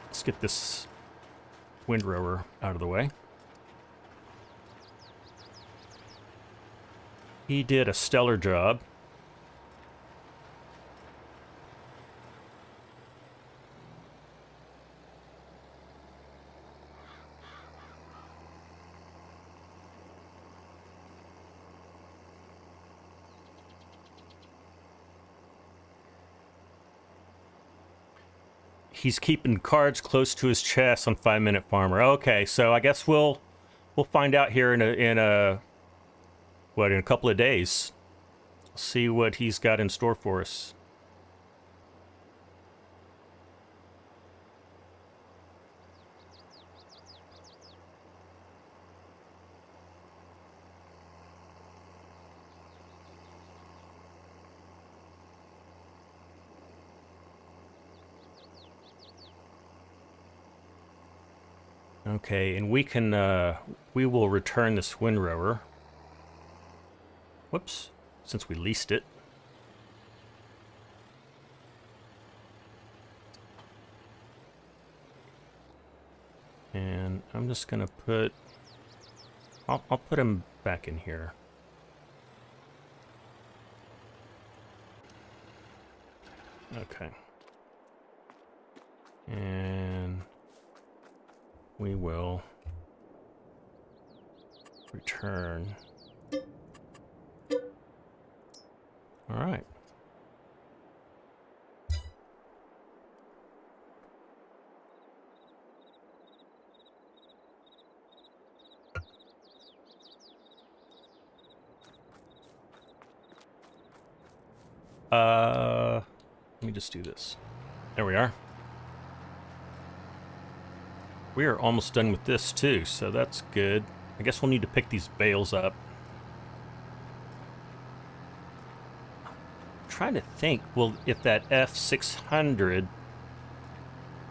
Let's get this windrower out of the way. He did a stellar job. He's keeping cards close to his chest on 5-minute farmer. Okay, so I guess we'll find out here in a couple of days. See what he's got in store for us. Okay, and we will return this windrower. Whoops, since we leased it. And I'm just gonna put, I'll put him back in here. Okay. And we will return. All right. Let me just do this. There we are. We are almost done with this too, so that's good. I guess we'll need to pick these bales up. I'm trying to think, well, if that F600,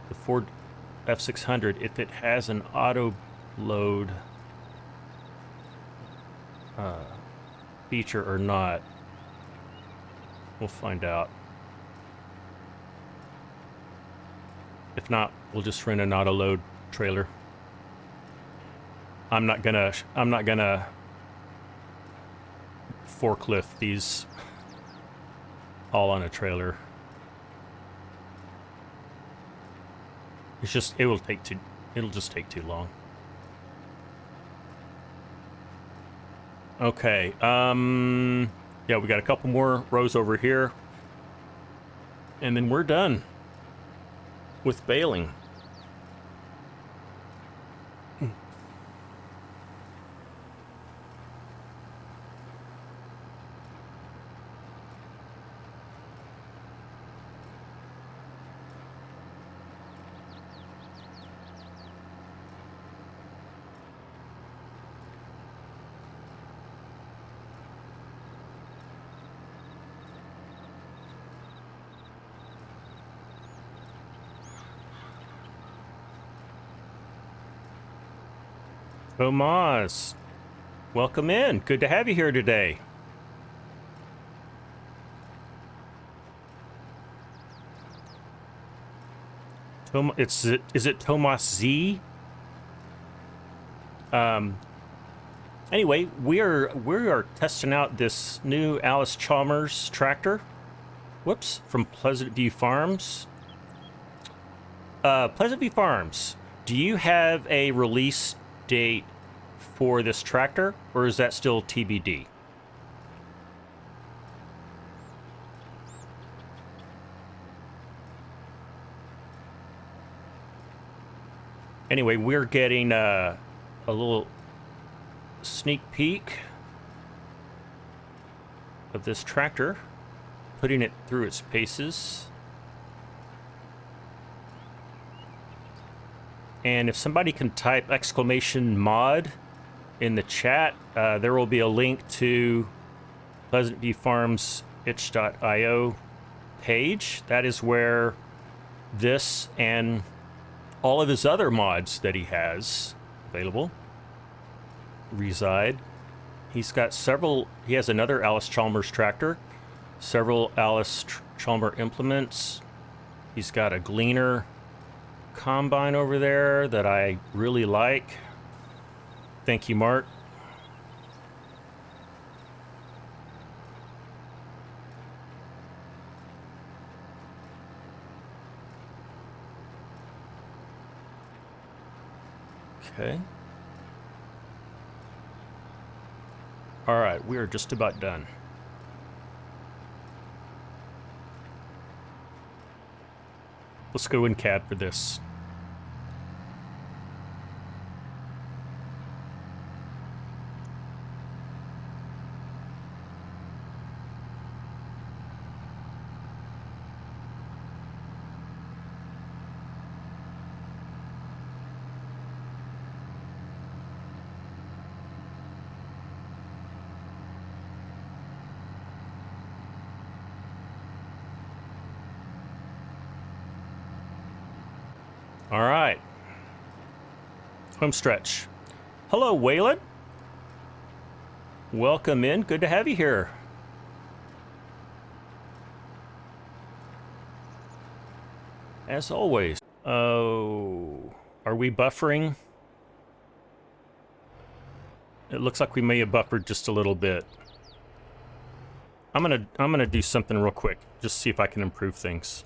the Ford F600, if it has an auto load feature or not. We'll find out. If not, we'll just rent an auto load trailer. I'm not gonna forklift these all on a trailer. It's just it'll just take too long. Okay, yeah, we got a couple more rows over here. And then we're done with baling. Tomas, welcome in. Good to have you here today. Is it Tomas Z? Anyway, we are testing out this new Allis Chalmers tractor. Whoops, from Pleasant View Farms. Pleasant View Farms, do you have a release date for this tractor, or is that still TBD? Anyway, we're getting a little sneak peek of this tractor, putting it through its paces. And if somebody can type !mod in the chat, there will be a link to Pleasant View Farms itch.io page. That is where this and all of his other mods that he has available reside. He's got several, he has another Allis Chalmers tractor, several Allis Chalmers implements. He's got a Gleaner combine over there that I really like. Thank you, Mark. Okay. All right, we are just about done. Let's go in CAD for this. All right. Home stretch. Hello, Waylon. Welcome in. Good to have you here. As always. Oh, are we buffering? It looks like we may have buffered just a little bit. I'm gonna do something real quick, just see if I can improve things.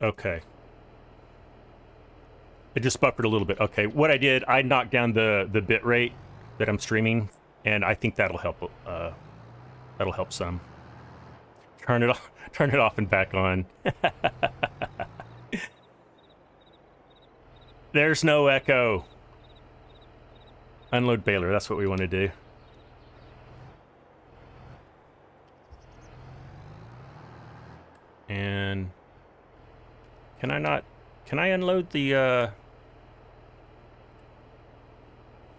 Okay. It just buffered a little bit. Okay, what I did, I knocked down the bit rate that I'm streaming, and I think that'll help. That'll help some. Turn it off and back on. There's no echo. Unload baler. That's what we want to do. And can I not? Can I unload the?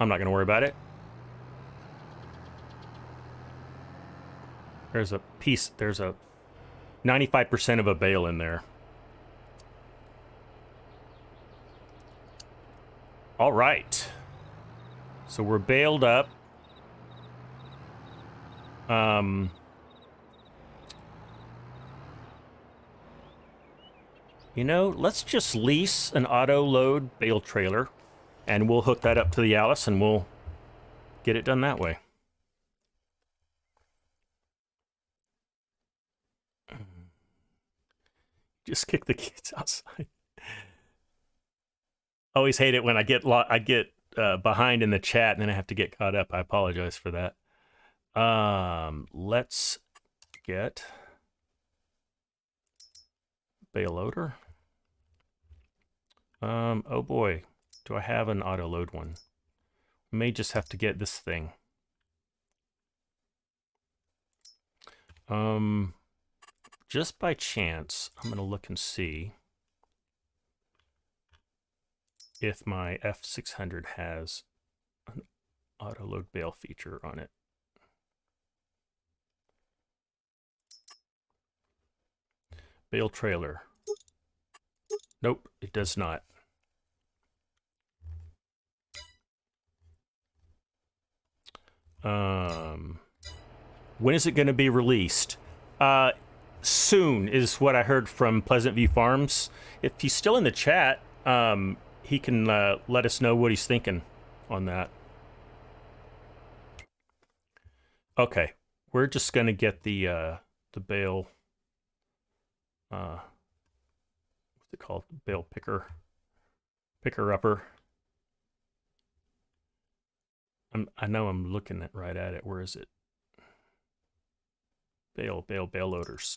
I'm not going to worry about it. There's a piece. There's a 95% of a bale in there. All right. So we're baled up. You know, let's just lease an auto-load bale trailer, and we'll hook that up to the Allis, and we'll get it done that way. Just kick the kids outside. Always hate it when I get behind in the chat, and then I have to get caught up. I apologize for that. Let's get bale loader. Oh boy, do I have an auto load one? May just have to get this thing. Just by chance, I'm gonna look and see if my F600 has an auto load bale feature on it. Bale trailer. Nope, it does not. When is it going to be released? Soon is what I heard from Pleasant View Farms. If he's still in the chat, he can let us know what he's thinking on that. Okay, we're just going to get the bale. What's it called? Bale picker-upper. I know I'm looking right at it. Where is it? Bale loaders.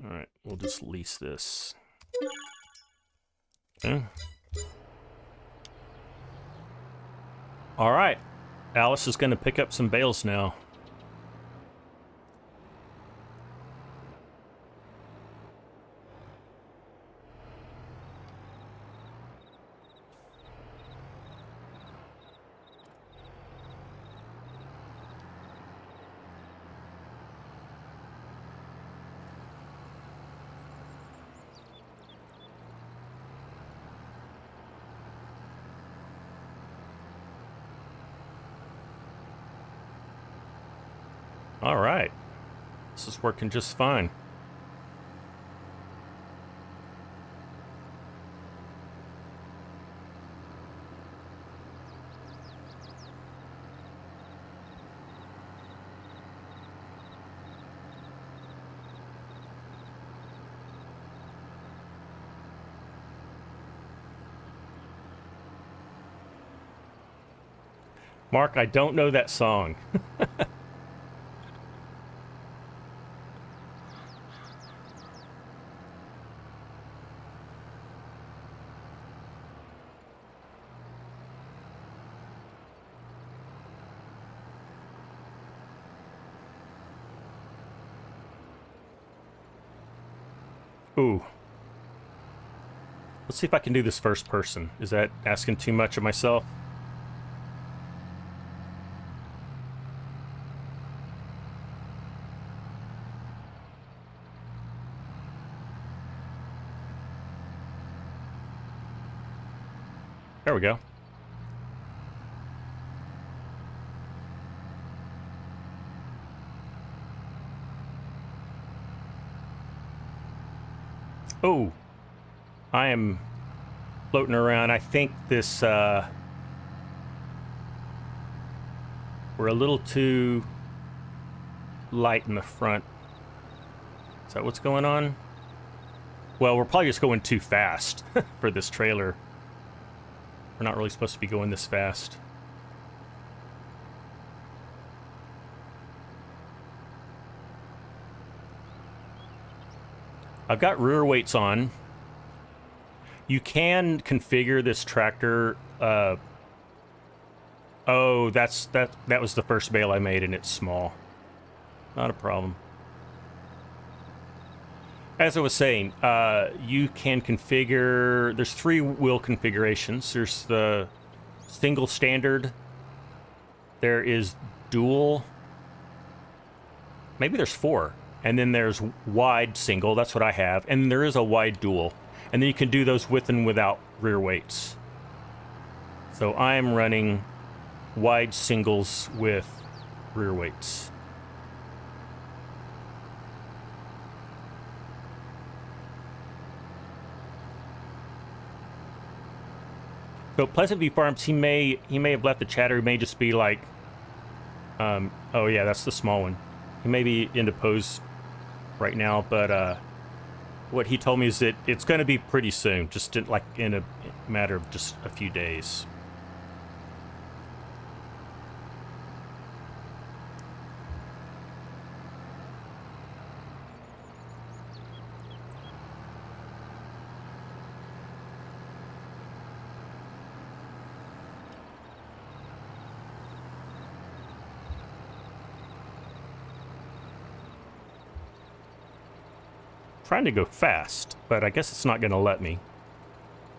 All right, we'll just lease this. Okay. All right, Allis is going to pick up some bales now. All right, this is working just fine. Mark, I don't know that song. Ooh. Let's see if I can do this first person. Is that asking too much of myself? There we go. Oh, I am floating around. I think this, we're a little too light in the front. Is that what's going on? Well, we're probably just going too fast for this trailer. We're not really supposed to be going this fast. I've got rear weights on. You can configure this tractor. Oh, that was the first bale I made, and it's small. Not a problem. As I was saying, you can configure. There's 3 wheel configurations. There's the single standard. There is dual. Maybe there's 4. And then there's wide single. That's what I have. And there is a wide dual. And then you can do those with and without rear weights. So I'm running wide singles with rear weights. So Pleasant View Farms, he may have left the chatter. He may just be like, oh yeah, that's the small one. He may be into pose right now, but what he told me is that it's going to be pretty soon, just in a matter of just a few days. Trying to go fast, but I guess it's not going to let me.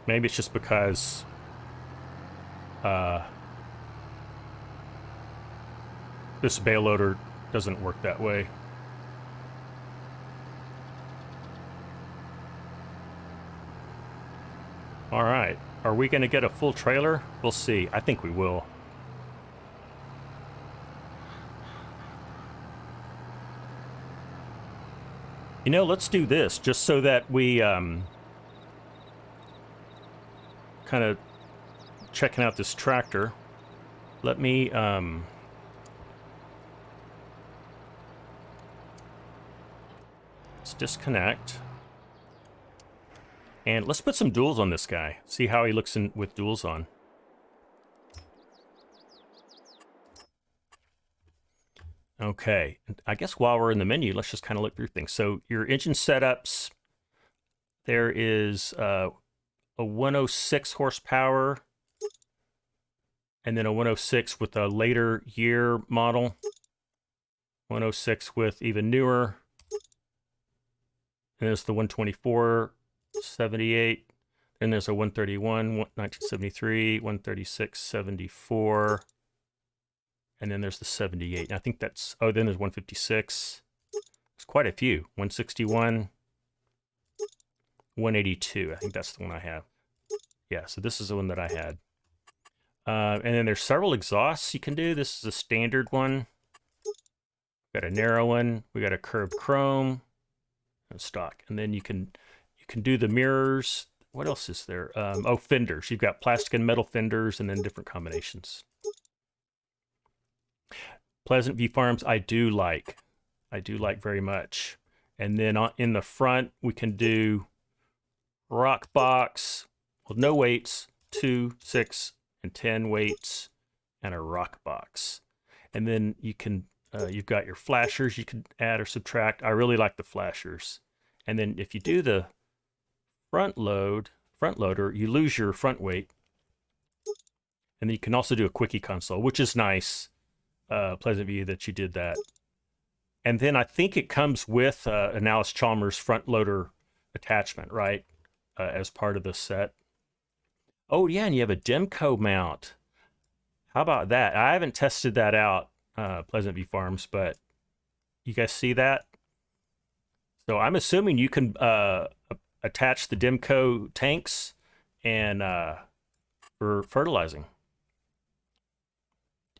Maybe it's just because this bale loader doesn't work that way. All right, are we going to get a full trailer? We'll see. I think we will. You know, let's do this just so that we kind of checking out this tractor. Let me let's disconnect. And let's put some duals on this guy. See how he looks in with duals on. Okay, I guess while we're in the menu, let's just kind of look through things. So your engine setups, there is a 106 horsepower, and then a 106 with a later year model, 106 with even newer, and there's the 124, 78, then there's a 131, 1973, 136, 74, and then there's the 78. And I think that's, oh, then there's 156. There's quite a few. 161, 182. I think that's the one I have. Yeah, so this is the one that I had. And then there's several exhausts you can do. This is a standard one. Got a narrow one. We got a curved chrome and stock. And then you can do the mirrors. What else is there? Oh, fenders. You've got plastic and metal fenders and then different combinations. Pleasant View Farms, I do like very much. And then in the front, we can do rock box with no weights, 2, 6, and 10 weights, and a rock box. And then you can, you've got your flashers you can add or subtract. I really like the flashers. And then if you do the front loader, you lose your front weight. And then you can also do a quickie console, which is nice. Pleasant View that you did that. And then I think it comes with an Allis Chalmers front loader attachment, right? As part of the set. Oh yeah, and you have a Demco mount. How about that? I haven't tested that out, Pleasant View Farms, but you guys see that? So I'm assuming you can attach the Demco tanks and for fertilizing.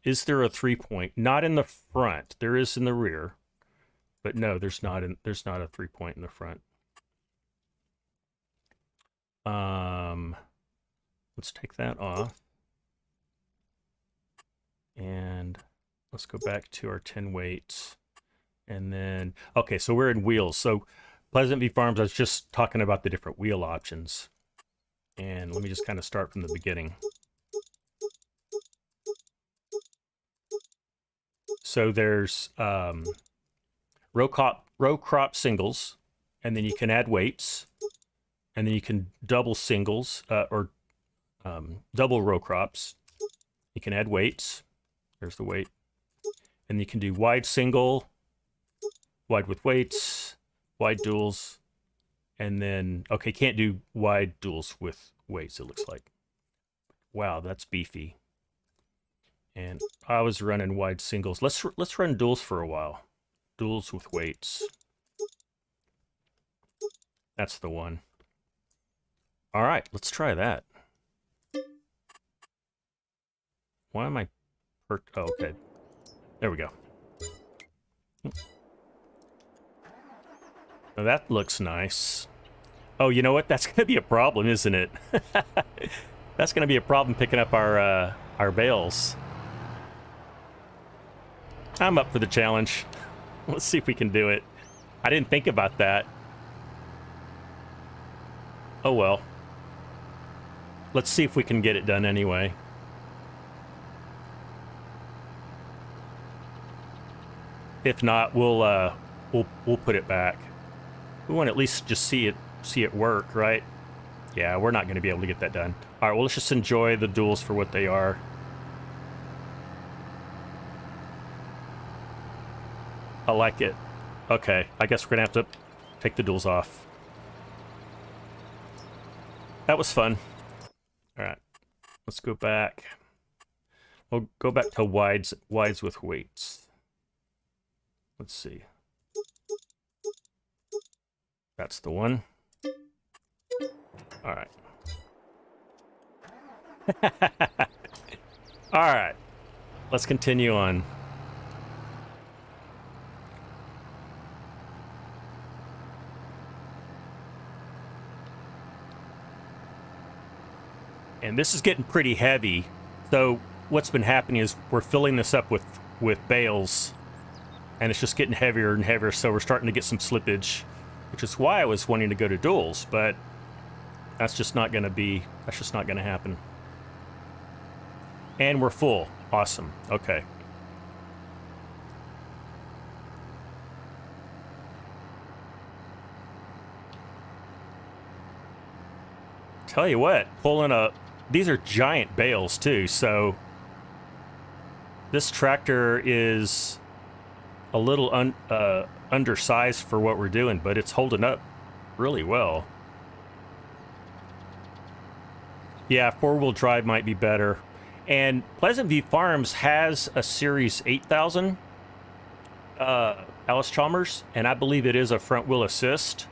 Is there a 3-point? Not in the front. There is in the rear, but no, there's not a 3-point in the front. Let's take that off, and let's go back to our 10 weights. And then, okay, so we're in wheels. So Pleasant View Farms, I was just talking about the different wheel options. And let me just kind of start from the beginning. So there's row crop singles, and then you can add weights, and then you can double singles or double row crops. You can add weights. There's the weight. And you can do wide single, wide with weights, wide duals, and then, okay, can't do wide duals with weights, it looks like. Wow, that's beefy. And I was running wide singles. Let's run duals for a while. Duals with weights. That's the one. All right, let's try that. Why am I... Oh, okay. There we go. Now that looks nice. Oh, you know what? That's going to be a problem, isn't it? That's going to be a problem picking up our bales. I'm up for the challenge. Let's see if we can do it. I didn't think about that. Oh well. Let's see if we can get it done anyway. If not, we'll put it back. We want to at least just see it work, right? Yeah, we're not going to be able to get that done. All right, well, let's just enjoy the duels for what they are. I like it. Okay, I guess we're going to have to take the duels off. That was fun. All right, let's go back. We'll go back to wides with weights. Let's see. That's the one. All right. All right. Let's continue on. And this is getting pretty heavy. So what's been happening is we're filling this up with bales, and it's just getting heavier and heavier. So we're starting to get some slippage, which is why I was wanting to go to duels, but that's just not going to happen. And we're full. Awesome. Okay. Tell you what, these are giant bales too, so this tractor is a little undersized for what we're doing, but it's holding up really well. Yeah, four-wheel drive might be better. And Pleasant View Farms has a Series 8000 Allis Chalmers, and I believe it is a front-wheel assist,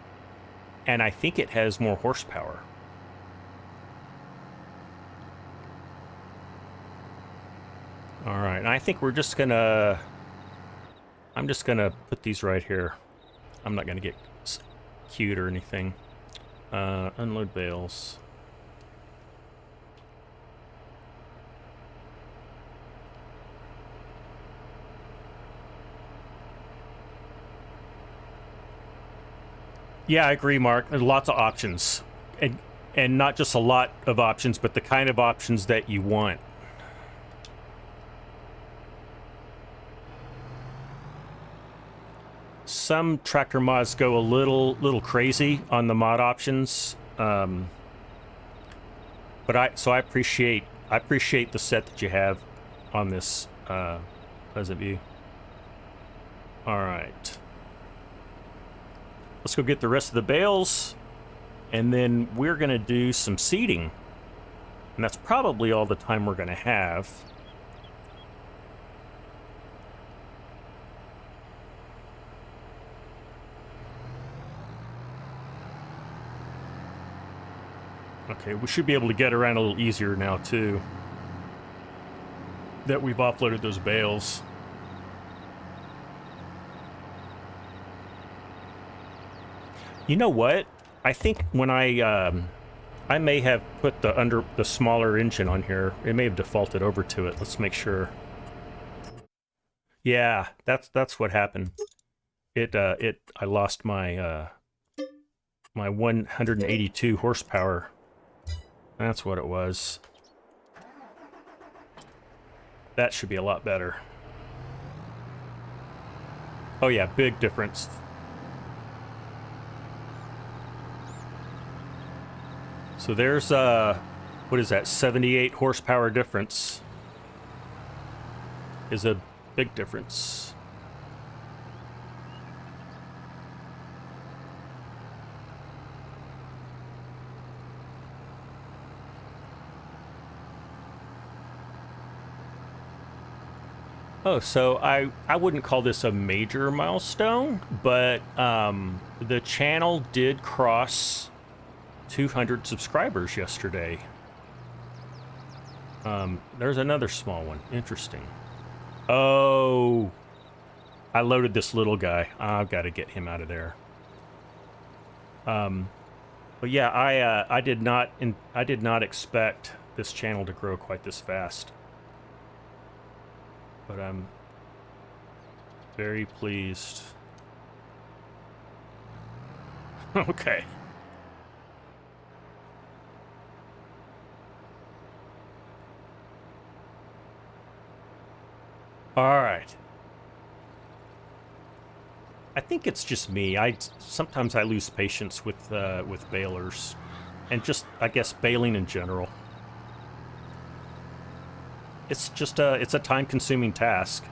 and I think it has more horsepower. All right, and I think I'm just gonna put these right here. I'm not gonna get cute or anything. Unload bales. Yeah, I agree, Mark. There's lots of options, and not just a lot of options, but the kind of options that you want. Some tractor mods go a little crazy on the mod options, but I appreciate the set that you have on this Pleasant View. All right, let's go get the rest of the bales, and then we're gonna do some seeding, and that's probably all the time we're gonna have. Okay, we should be able to get around a little easier now, too, that we've offloaded those bales. You know what? I think when I may have put the smaller engine on here. It may have defaulted over to it. Let's make sure. Yeah, that's what happened. I lost my my 182 horsepower. That's what it was. That should be a lot better. Oh yeah, big difference. So there's what is that, 78 horsepower difference is a big difference. Oh, so I wouldn't call this a major milestone, but the channel did cross 200 subscribers yesterday. There's another small one. Interesting. Oh, I loaded this little guy. I've got to get him out of there. But yeah, I did not expect this channel to grow quite this fast. But I'm very pleased. Okay. All right. I think it's just me. Sometimes I lose patience with balers, and just I guess baling in general. It's just it's a time-consuming task,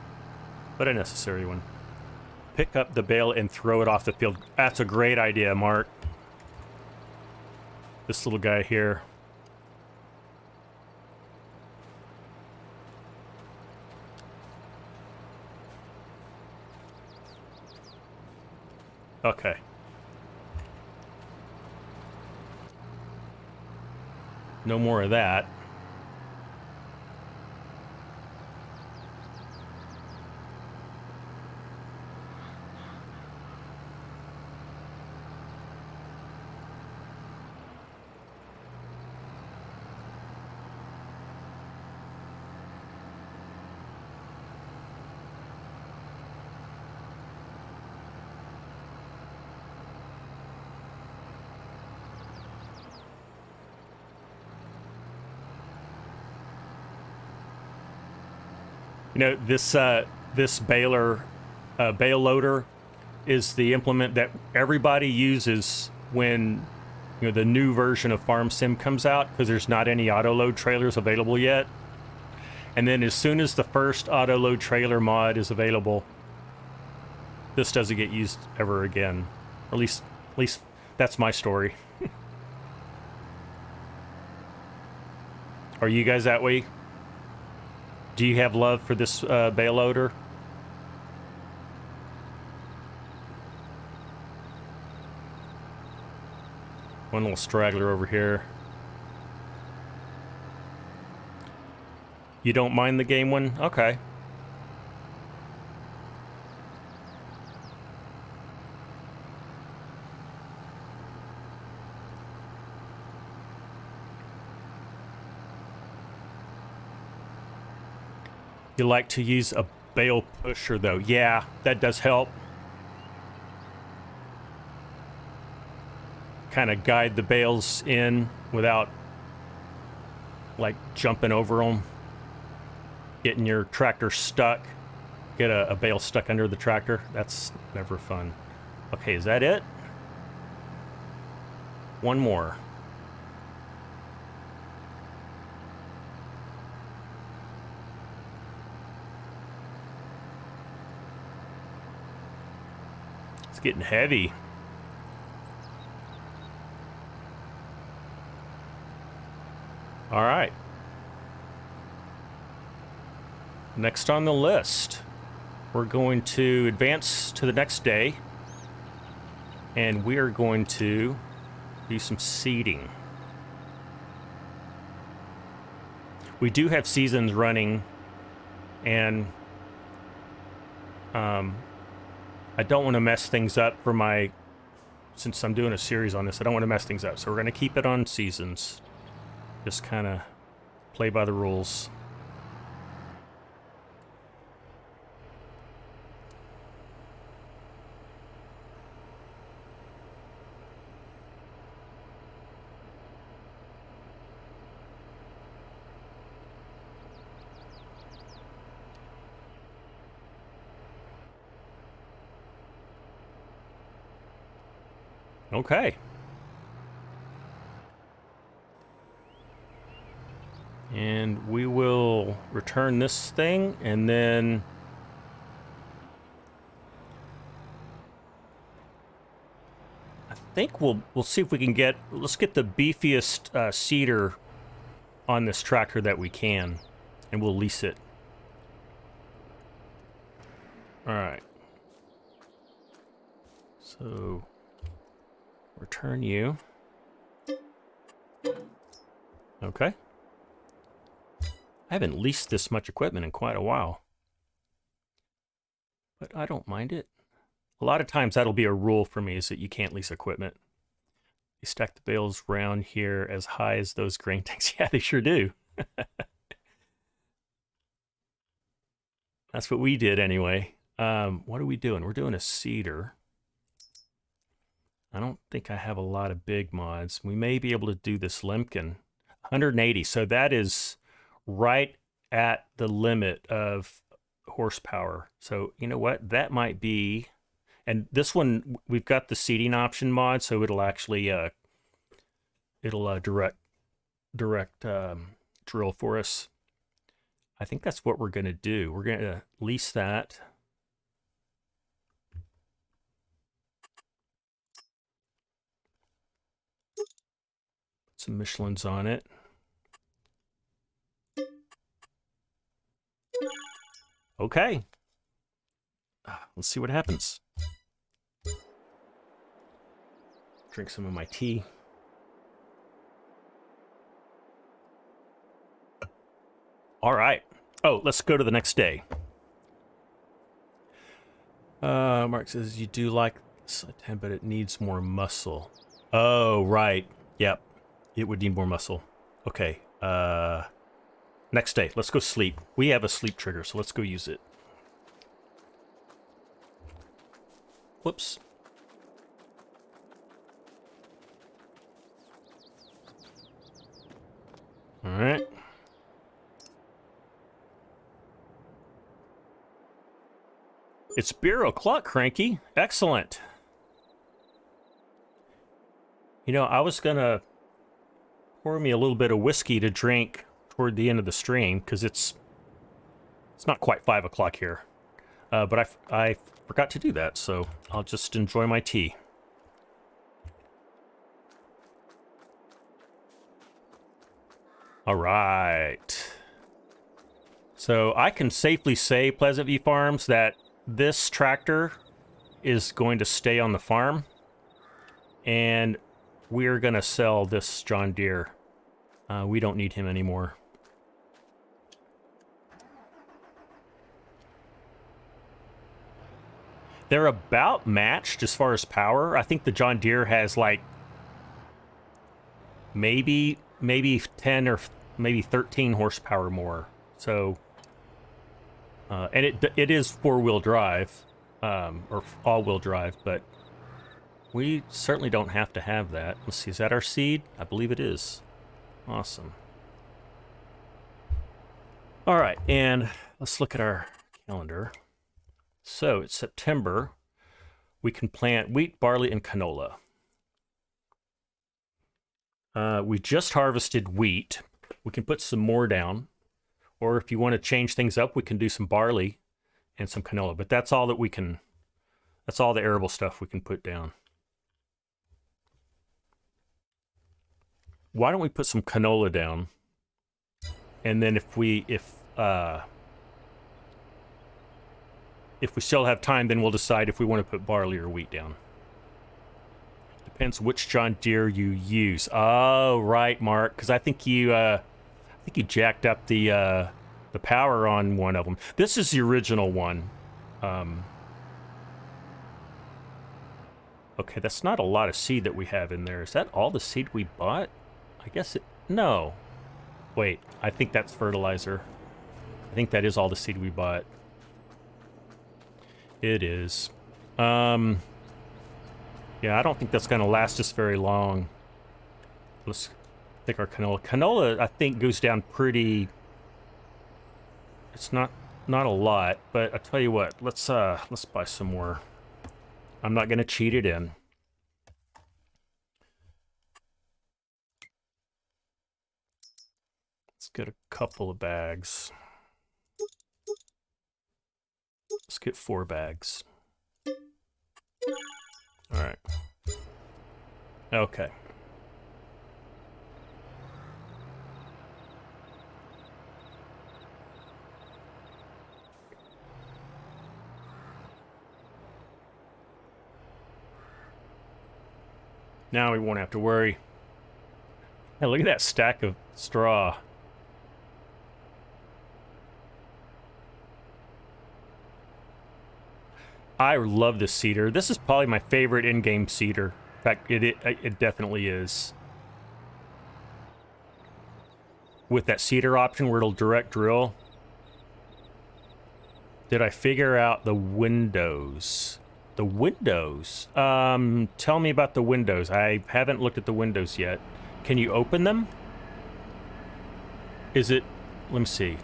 but a necessary one. Pick up the bale and throw it off the field. That's a great idea, Mark. This little guy here. Okay. No more of that. You know, this bale loader is the implement that everybody uses when, you know, the new version of Farm Sim comes out, because there's not any auto load trailers available yet. And then as soon as the first auto load trailer mod is available, this doesn't get used ever again. Or at least that's my story. Are you guys that way? Do you have love for this bale loader? One little straggler over here. You don't mind the game one? Okay. You like to use a bale pusher, though. Yeah, that does help. Kind of guide the bales in without, like, jumping over them. Getting your tractor stuck. Get a bale stuck under the tractor. That's never fun. Okay, is that it? One more. It's getting heavy. All right. Next on the list, we're going to advance to the next day, and we are going to do some seeding. We do have seasons running, and I don't want to mess things up for since I'm doing a series on this, I don't want to mess things up. So we're going to keep it on seasons. Just kind of play by the rules. Okay. And we will return this thing, and then I think we'll see if we can get, let's get the beefiest seeder on this tractor that we can, and we'll lease it. All right. So return you. Okay. I haven't leased this much equipment in quite a while, but I don't mind it. A lot of times that'll be a rule for me, is that you can't lease equipment. You stack the bales around here as high as those grain tanks. Yeah, they sure do. That's what we did anyway. What are we doing? We're doing a seeder. I don't think I have a lot of big mods. We may be able to do this Lemkin. 180. So that is right at the limit of horsepower. So you know what? That might be... And this one, we've got the seating option mod, so it'll actually direct drill for us. I think that's what we're going to do. We're going to lease that. Put some Michelins on it. Okay. Let's see what happens. Drink some of my tea. All right. Oh, let's go to the next day. Mark says, you do like this, but it needs more muscle. Oh, right. Yep. It would need more muscle. Okay. Next day. Let's go sleep. We have a sleep trigger, so let's go use it. Whoops. All right. It's beer o'clock, Cranky. Excellent. You know, I was gonna pour me a little bit of whiskey to drink toward the end of the stream, because it's not quite 5 o'clock here. But I forgot to do that, so I'll just enjoy my tea. All right. So I can safely say, Pleasant View Farms, that this tractor is going to stay on the farm, and we're going to sell this John Deere. We don't need him anymore. They're about matched as far as power. I think the John Deere has like maybe 10 or maybe 13 horsepower more. So, and it is four-wheel drive, or all-wheel drive, but we certainly don't have to have that. Let's see, is that our seed? I believe it is. Awesome. All right, and let's look at our calendar. So it's September. We can plant wheat, barley, and canola. We just harvested wheat. We can put some more down. Or if you want to change things up, we can do some barley and some canola. But that's all that we can, that's all the arable stuff we can put down. Why don't we put some canola down? And then if we still have time, then we'll decide if we want to put barley or wheat down. Depends which John Deere you use. Oh, right, Mark, because I think you jacked up the power on one of them. This is the original one. Okay, that's not a lot of seed that we have in there. Is that all the seed we bought? I guess it... No. Wait, I think that's fertilizer. I think that is all the seed we bought. It is. Yeah, I don't think that's going to last us very long. Let's take our canola. Canola, I think, goes down pretty... It's not a lot, but I tell you what, let's buy some more. I'm not going to cheat it in. get a couple of bags. Let's get 4 bags. All right. Okay. Now we won't have to worry. Hey, look at that stack of straw. I love this seeder. This is probably my favorite in-game seeder. In fact, it definitely is. With that seeder option where it'll direct drill. Did I figure out the windows? The windows? Tell me about the windows. I haven't looked at the windows yet. Can you open them? Is it... Let me see.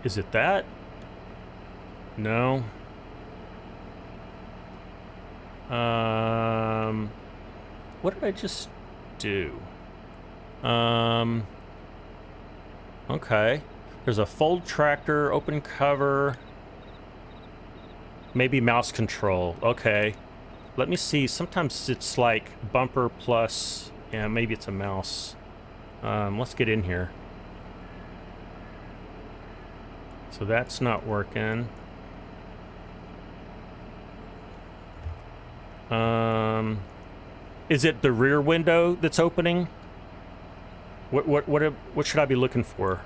Is it that? No. What did I just do? Okay. There's a fold tractor, open cover. Maybe mouse control. Okay. Let me see. Sometimes it's like bumper plus... Yeah, maybe it's a mouse. Let's get in here. So that's not working. Is it the rear window that's opening? What should I be looking for?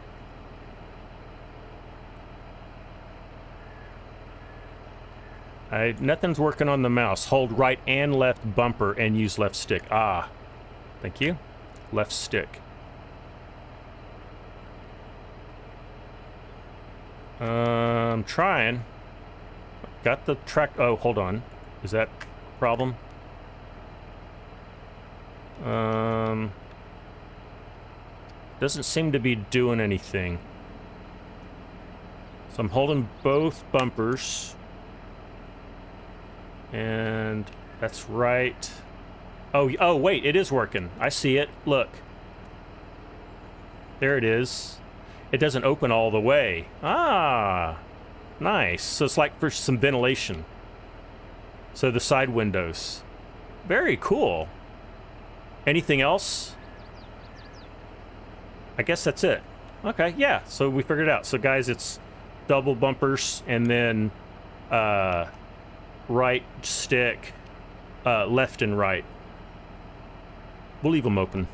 Nothing's working on the mouse. Hold right and left bumper and use left stick. Ah, thank you. Left stick. I'm trying. Got the track. Oh, hold on. Is that a problem? Doesn't seem to be doing anything. So I'm holding both bumpers. And that's right. Oh, wait, it is working. I see it. Look. There it is. It doesn't open all the way. Ah, nice. So it's like for some ventilation. So the side windows. Very cool. Anything else? I guess that's it. Okay, yeah, so we figured it out. So guys, it's double bumpers and then right stick, left and right. We'll leave them open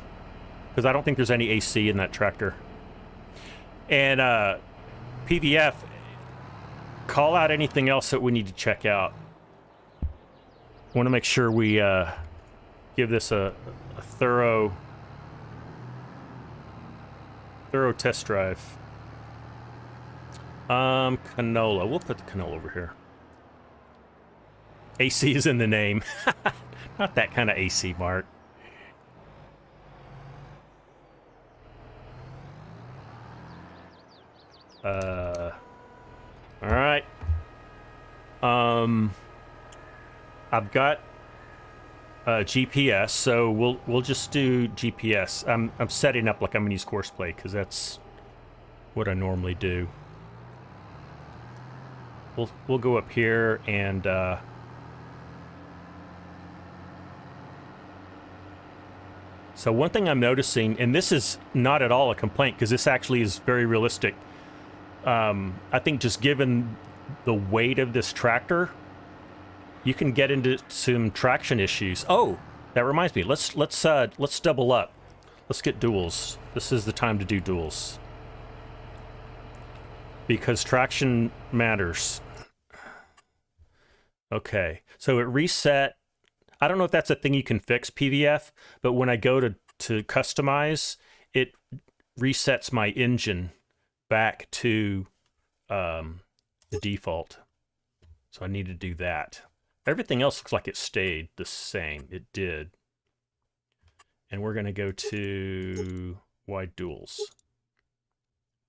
because I don't think there's any AC in that tractor. And PVF, call out anything else that we need to check out. Want to make sure we give this a thorough test drive. Canola. We'll put the canola over here. AC is in the name. Not that kind of AC, Mark. All right. I've got GPS, so we'll just do GPS. I'm setting up like I'm gonna use Courseplay because that's what I normally do. We'll go up here and so one thing I'm noticing, and this is not at all a complaint because this actually is very realistic. I think just given the weight of this tractor, you can get into some traction issues. Oh, that reminds me. Let's double up. Let's get duals. This is the time to do duals because traction matters. Okay, so it reset. I don't know if that's a thing you can fix, PVF, but when I go to customize, it resets my engine back to the default. So I need to do that. Everything else looks like it stayed the same. It did. And we're going to go to wide duals.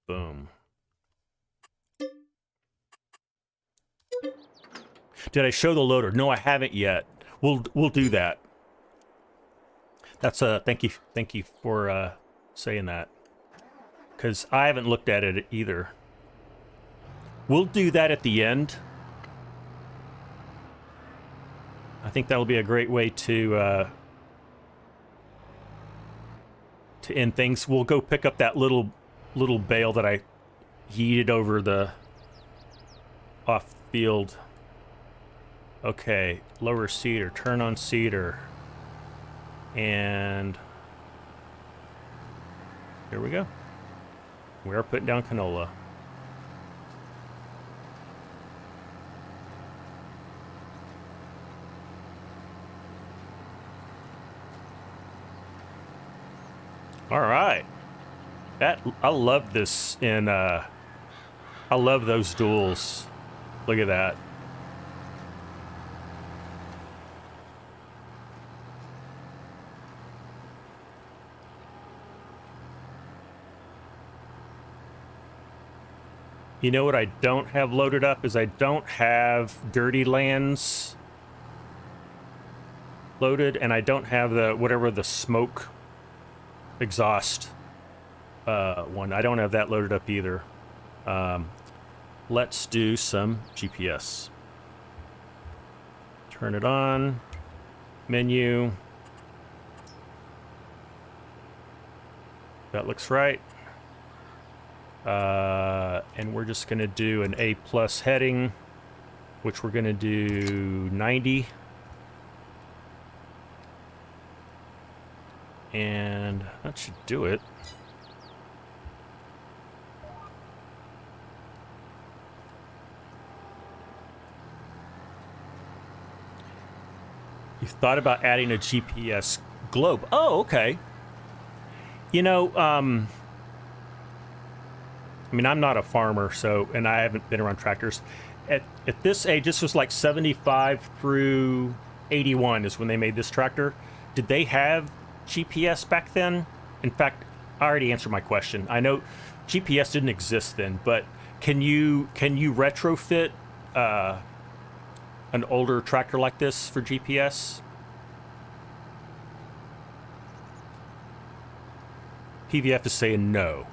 Boom. Did I show the loader? No, I haven't yet. We'll do that. That's thank you for saying that, because I haven't looked at it either. We'll do that at the end. I think that'll be a great way to end things. We'll go pick up that little bale that I yeeted over the off field. Okay, lower seeder, turn on seeder, and here we go. We are putting down canola. All right. I love this in I love those duels. Look at that. You know what I don't have loaded up is I don't have Dirty Lands loaded, and I don't have the whatever the smoke exhaust one. I don't have that loaded up either. Let's do some GPS. Turn it on. Menu. That looks right. And we're just going to do an A+ heading, which we're going to do 90. And that should do it. You've thought about adding a GPS globe. Oh, okay. You know, I mean, I'm not a farmer, so, and I haven't been around tractors. At this age, this was like 75 through 81 is when they made this tractor. Did they have GPS back then? In fact, I already answered my question. I know GPS didn't exist then, but can you retrofit an older tractor like this for GPS? PVF is saying no.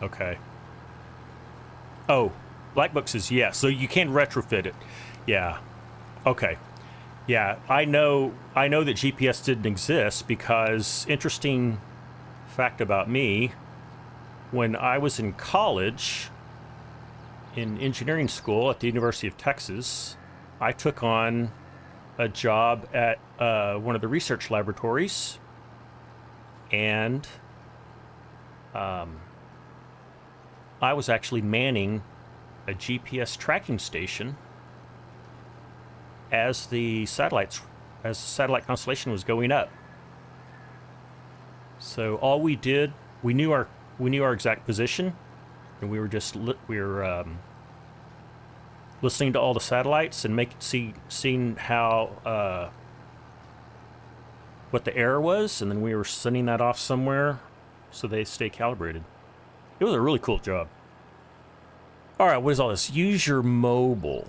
Okay. Oh, Black Book says yes, so you can retrofit it. Yeah. Okay. Yeah, I know that GPS didn't exist because, interesting fact about me, when I was in college, in engineering school at the University of Texas, I took on a job at one of the research laboratories, and I was actually manning a GPS tracking station as the satellite constellation was going up. So all we did, we knew our exact position, and we were just listening to all the satellites and seeing how what the error was, and then we were sending that off somewhere so they stay calibrated. It was a really cool job. All right, what is all this? Use your mobile.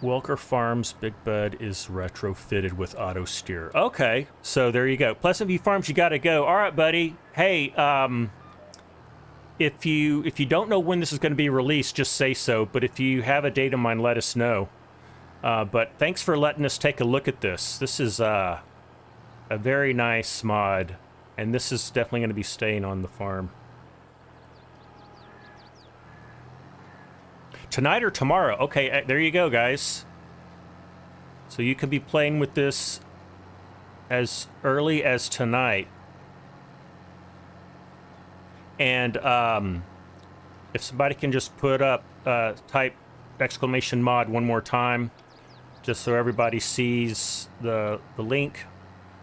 Welker Farms Big Bud is retrofitted with auto steer. Okay, so there you go. Pleasant View Farms, you got to go. All right, buddy. Hey, if you don't know when this is going to be released, just say so. But if you have a date in mind, let us know. But thanks for letting us take a look at this. This is a very nice mod, and this is definitely going to be staying on the farm. Tonight or tomorrow? Okay, there you go, guys. So you could be playing with this as early as tonight. And if somebody can just put up, type !mod one more time, just so everybody sees the link.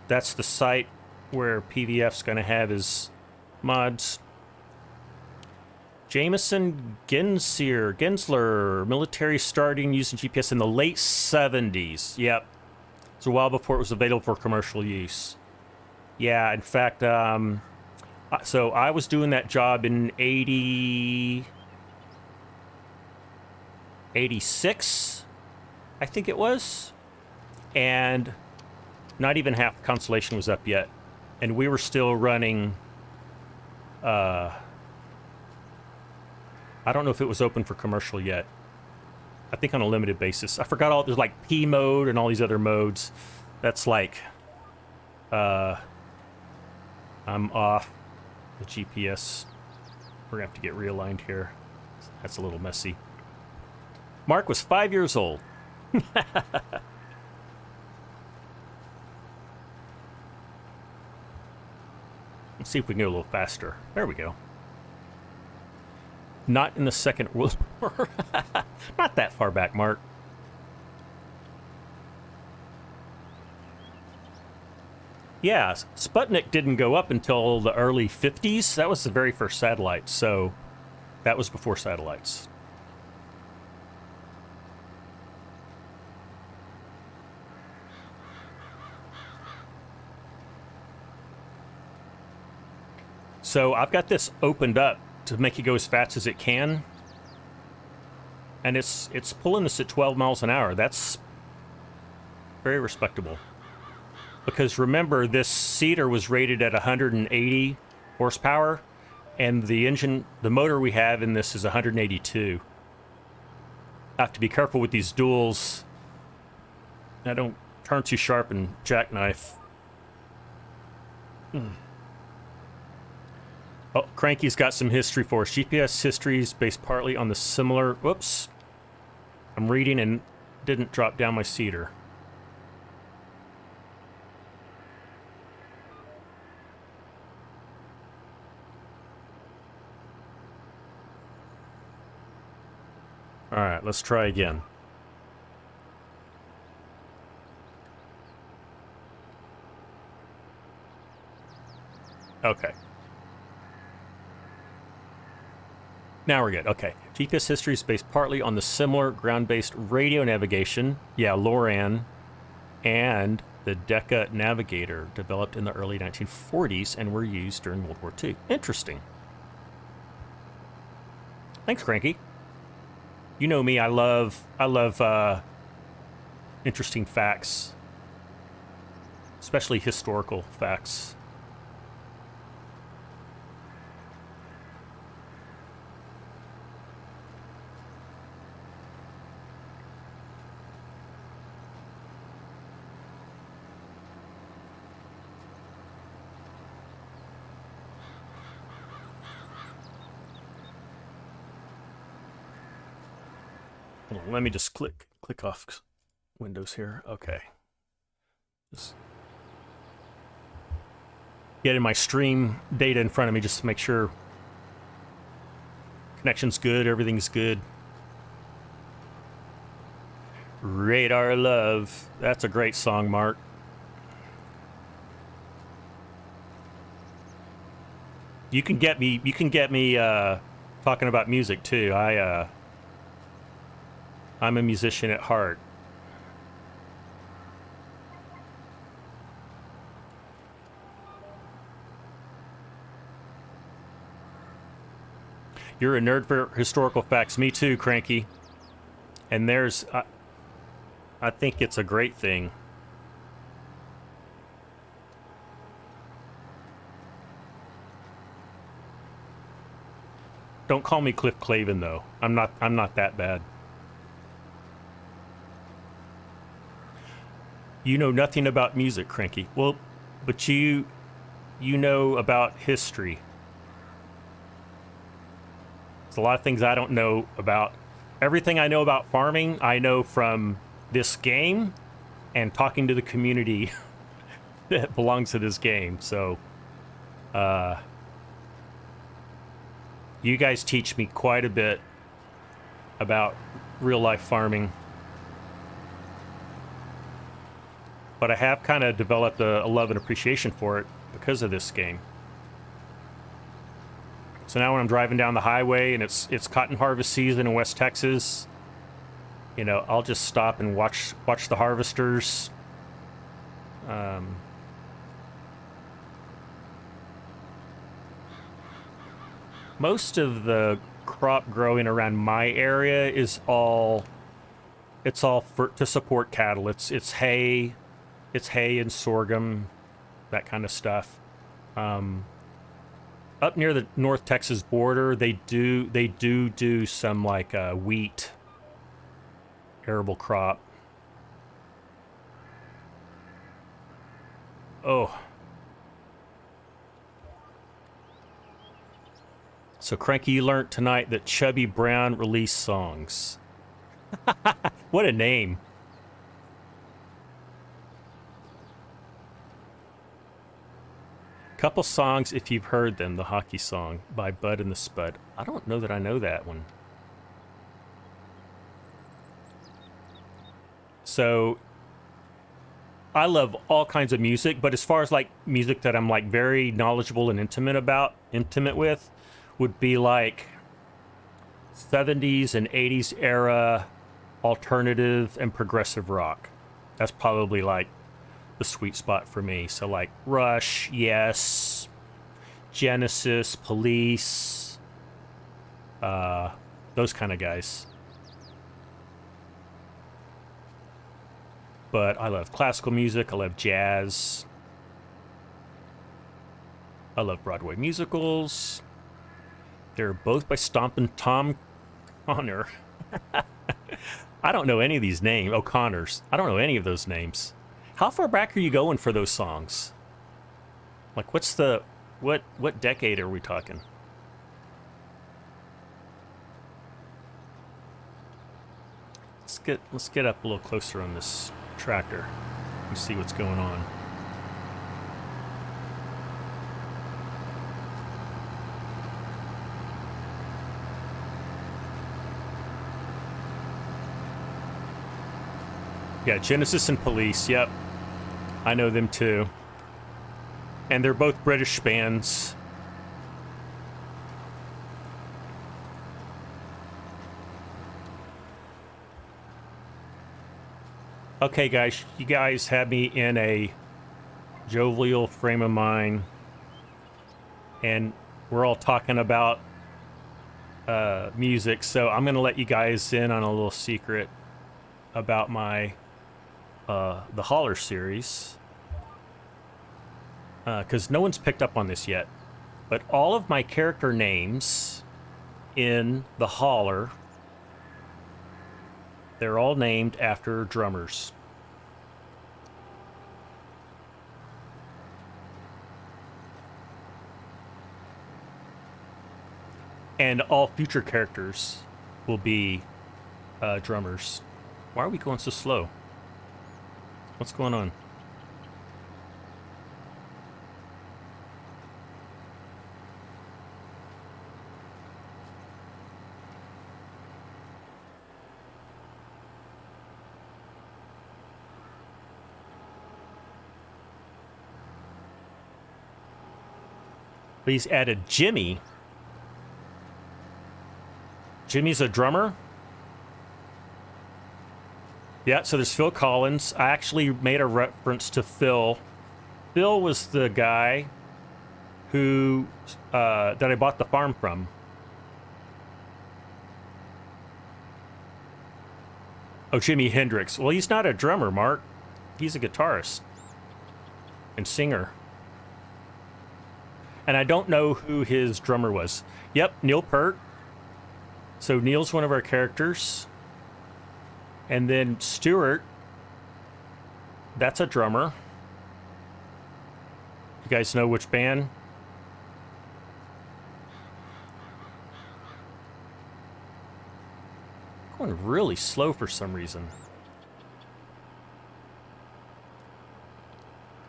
That's the site where PVF's going to have his mods. Jameson Gensler, military starting using GPS in the late 70s. Yep. It's a while before it was available for commercial use. Yeah, in fact, so I was doing that job in 86, I think it was. And not even half the constellation was up yet. And we were still running I don't know if it was open for commercial yet. I think on a limited basis. I forgot all, there's like P mode and all these other modes. That's like, I'm off the GPS. We're gonna have to get realigned here. That's a little messy. Mark was 5 years old. Let's see if we can go a little faster. There we go. Not in the Second World War. Not that far back, Mark. Yeah, Sputnik didn't go up until the early 50s. That was the very first satellite, so that was before satellites. So I've got this opened up to make it go as fast as it can. And it's pulling this at 12 miles an hour. That's very respectable. Because remember, this seeder was rated at 180 horsepower, and the motor we have in this is 182. I have to be careful with these duals. I don't turn too sharp and jackknife. Oh, Cranky's got some history for us. GPS history is based partly on the similar... Whoops. I'm reading and didn't drop down my seeder. All right, let's try again. Okay. Now we're good. Okay. GPS history is based partly on the similar ground-based radio navigation, yeah, LORAN, and the Decca Navigator, developed in the early 1940s and were used during World War II. Interesting. Thanks, Cranky. You know me, I love interesting facts, especially historical facts. Let me just click off Windows here. Okay. Just getting my stream data in front of me just to make sure connection's good, everything's good. Radar Love. That's a great song, Mark. You can get me talking about music too. I'm a musician at heart. You're a nerd for historical facts. Me too, Cranky. And I think it's a great thing. Don't call me Cliff Clavin, though. I'm not that bad. You know nothing about music, Cranky. Well, but you know about history. There's a lot of things I don't know about. Everything I know about farming, I know from this game and talking to the community that belongs to this game. So, you guys teach me quite a bit about real-life farming. But I have kind of developed a love and appreciation for it because of this game. So now when I'm driving down the highway and it's cotton harvest season in West Texas, you know, I'll just stop and watch the harvesters. Most of the crop growing around my area is to support cattle. It's hay. It's hay and sorghum, that kind of stuff. up near the North Texas border, they do some like wheat, arable crop. Oh. So Cranky, you learned tonight that Chubby Brown released songs. What a name. Couple songs if you've heard them. The Hockey Song by Bud and the Spud. I don't know that I know that one. So I love all kinds of music, but as far as like music that I'm like very knowledgeable and intimate with, would be like 70s and 80s era alternative and progressive rock. That's probably like the sweet spot for me. So like Rush, Yes, Genesis, Police, those kind of guys. But I love classical music, I love jazz, I love Broadway musicals. They're both by Stompin' Tom Connor. I don't know any of these names. O'Connors. I don't know any of those names. How far back are you going for those songs? Like, what's the what decade are we talking? Let's get up a little closer on this tractor and see what's going on. Yeah, Genesis and Police, yep. I know them too. And they're both British bands. Okay, guys, you guys have me in a jovial frame of mind. And we're all talking about music, so I'm going to let you guys in on a little secret about my the Holler series, because no one's picked up on this yet, but all of my character names in the Holler, they're all named after drummers. And all future characters will be drummers. Why are we going so slow? What's going on? He's added Jimmy. Jimmy's a drummer? Yeah, so there's Phil Collins. I actually made a reference to Phil. Phil was the guy who that I bought the farm from. Oh, Jimi Hendrix. Well, he's not a drummer, Mark. He's a guitarist and singer. And I don't know who his drummer was. Yep, Neil Peart. So Neil's one of our characters. And then Stuart, that's a drummer. You guys know which band? Going really slow for some reason.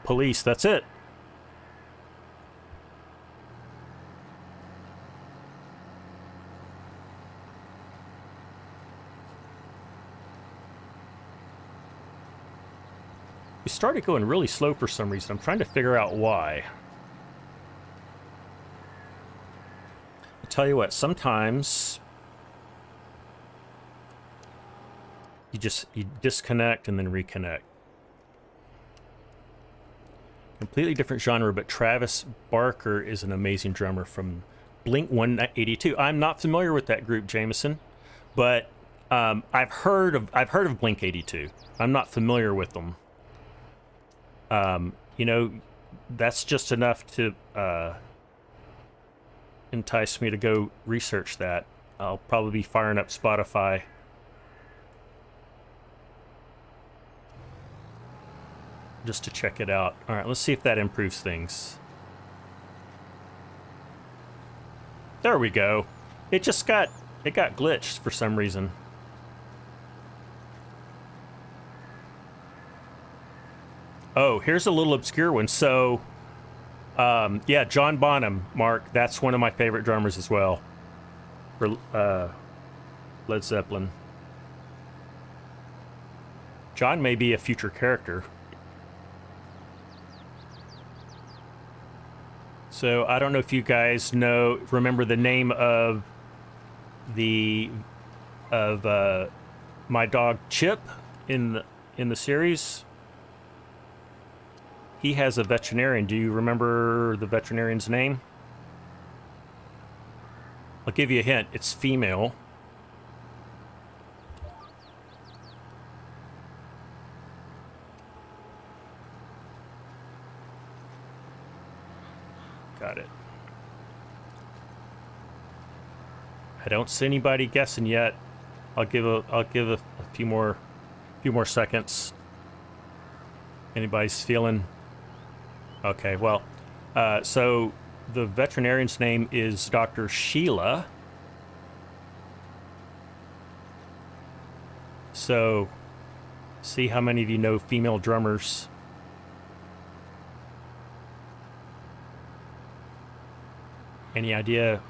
Police, that's it. We started going really slow for some reason. I'm trying to figure out why. I'll tell you what, sometimes you disconnect and then reconnect. Completely different genre, but Travis Barker is an amazing drummer from Blink 182. I'm not familiar with that group, Jameson, but I've heard of Blink 82. I'm not familiar with them. You know, that's just enough to enticed me to go research that. I'll probably be firing up Spotify. Just to check it out. All right, let's see if that improves things. There we go. It got glitched for some reason. Oh, here's a little obscure one. So, yeah, John Bonham, Mark, that's one of my favorite drummers as well. For Led Zeppelin. John may be a future character. So I don't know if you guys remember the name of my dog Chip in the series. He has a veterinarian. Do you remember the veterinarian's name? I'll give you a hint. It's female. Got it. I don't see anybody guessing yet. I'll give a few more seconds. Anybody's feeling? Okay, well, so the veterinarian's name is Dr. Sheila. So, see how many of you know female drummers. Any idea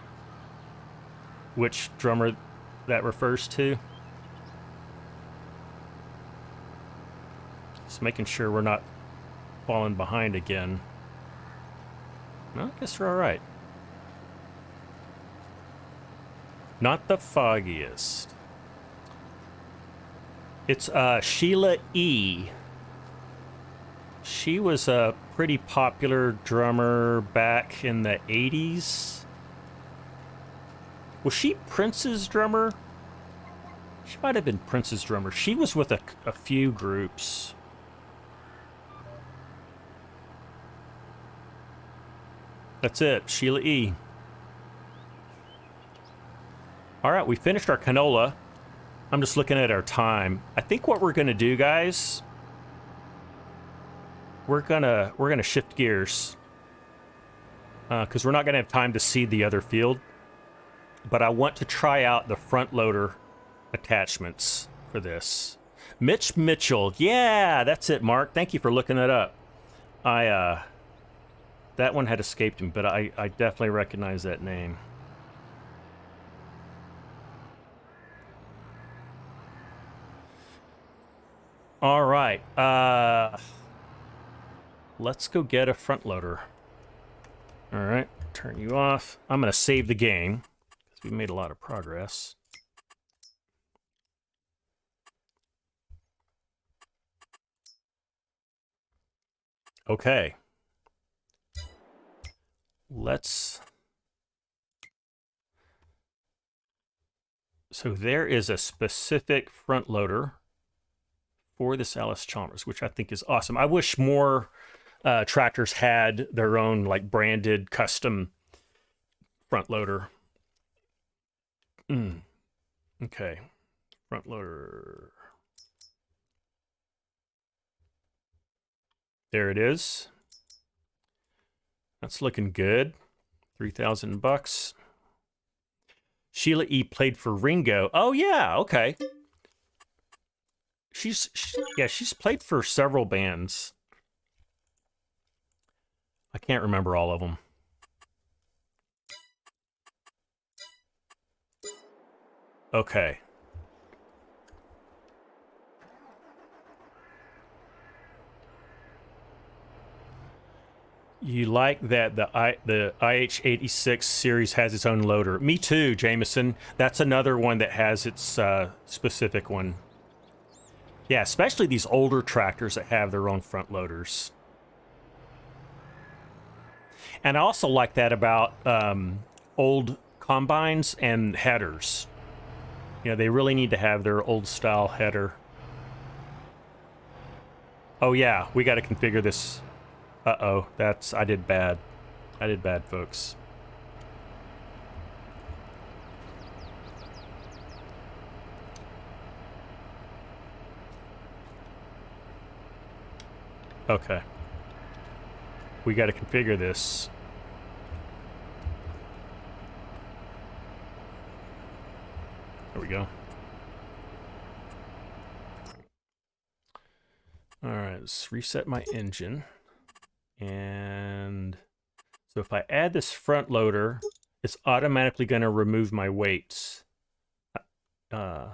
which drummer that refers to? Just making sure we're not falling behind again. No, I guess we're all right. Not the foggiest. It's Sheila E. She was a pretty popular drummer back in the 80s. Was she Prince's drummer? She might have been Prince's drummer. She was with a few groups. That's it, Sheila E. All right, we finished our canola. I'm just looking at our time. I think what we're gonna do, guys, we're gonna shift gears because we're not gonna have time to seed the other field. But I want to try out the front loader attachments for this. Mitch Mitchell, yeah, that's it, Mark. Thank you for looking that up. That one had escaped me, but I definitely recognize that name. All right, let's go get a front loader. All right, turn you off. I'm gonna save the game because we made a lot of progress. Okay. So there is a specific front loader for this Allis Chalmers, which I think is awesome. I wish more tractors had their own like branded custom front loader. Okay, front loader. There it is. That's looking good. $3,000. Sheila E. played for Ringo. Oh yeah, okay. She's played for several bands. I can't remember all of them. Okay. You like that the IH86 series has its own loader. Me too, Jameson. That's another one that has its specific one. Yeah, especially these older tractors that have their own front loaders. And I also like that about old combines and headers. You know, they really need to have their old style header. Oh yeah, we got to configure this. Uh-oh, I did bad. I did bad, folks. Okay. We got to configure this. There we go. All right, let's reset my engine. And so if I add this front loader, it's automatically going to remove my weights. And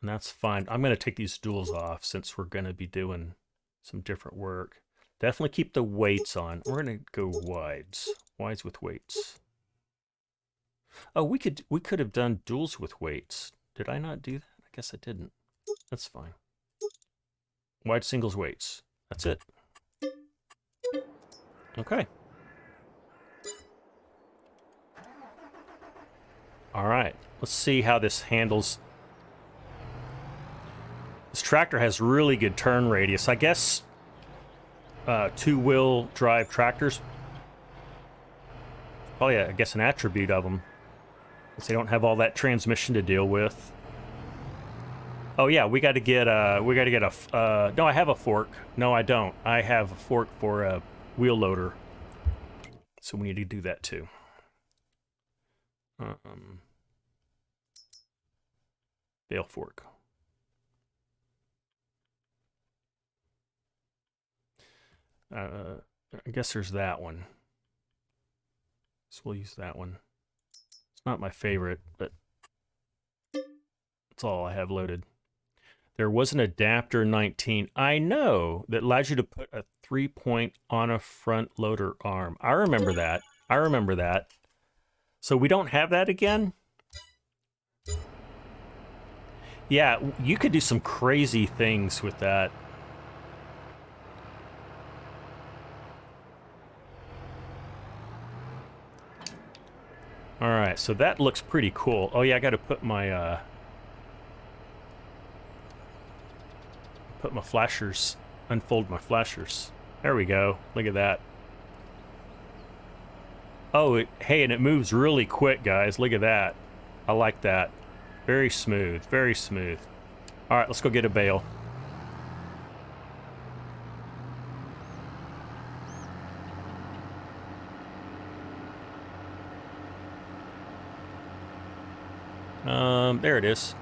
that's fine. I'm going to take these duals off since we're going to be doing some different work. Definitely keep the weights on. We're going to go wides. Wides with weights. Oh, we could have done duals with weights. Did I not do that? I guess I didn't. That's fine. Wide singles weights. That's it. Okay. All right. Let's see how this handles. This tractor has really good turn radius. I guess two-wheel drive tractors, probably, I guess, an attribute of them. Because they don't have all that transmission to deal with. Oh yeah, we got to get a. No, I have a fork. No, I don't. I have a fork for a wheel loader. So we need to do that too. Bale fork. I guess there's that one. So we'll use that one. It's not my favorite, but that's all I have loaded. There was an adapter 19. I know that allows you to put a 3-point on a front loader arm. I remember that. I remember that. So we don't have that again? Yeah, you could do some crazy things with that. All right, so that looks pretty cool. Oh yeah, I got to put my flashers, unfold my flashers. There we go. Look at that. Oh, hey, and it moves really quick, guys. Look at that. I like that. Very smooth, very smooth. All right, let's go get a bale. There it is.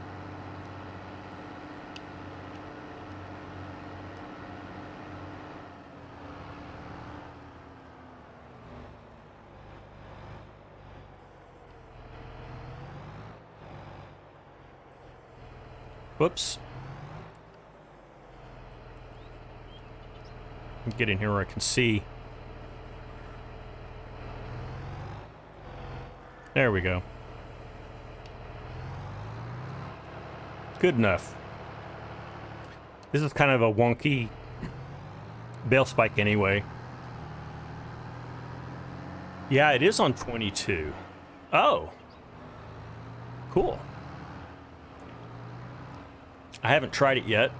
Whoops. Get in here where I can see. There we go. Good enough. This is kind of a wonky bale spike anyway. Yeah, it is on 22. Oh. Cool. I haven't tried it yet.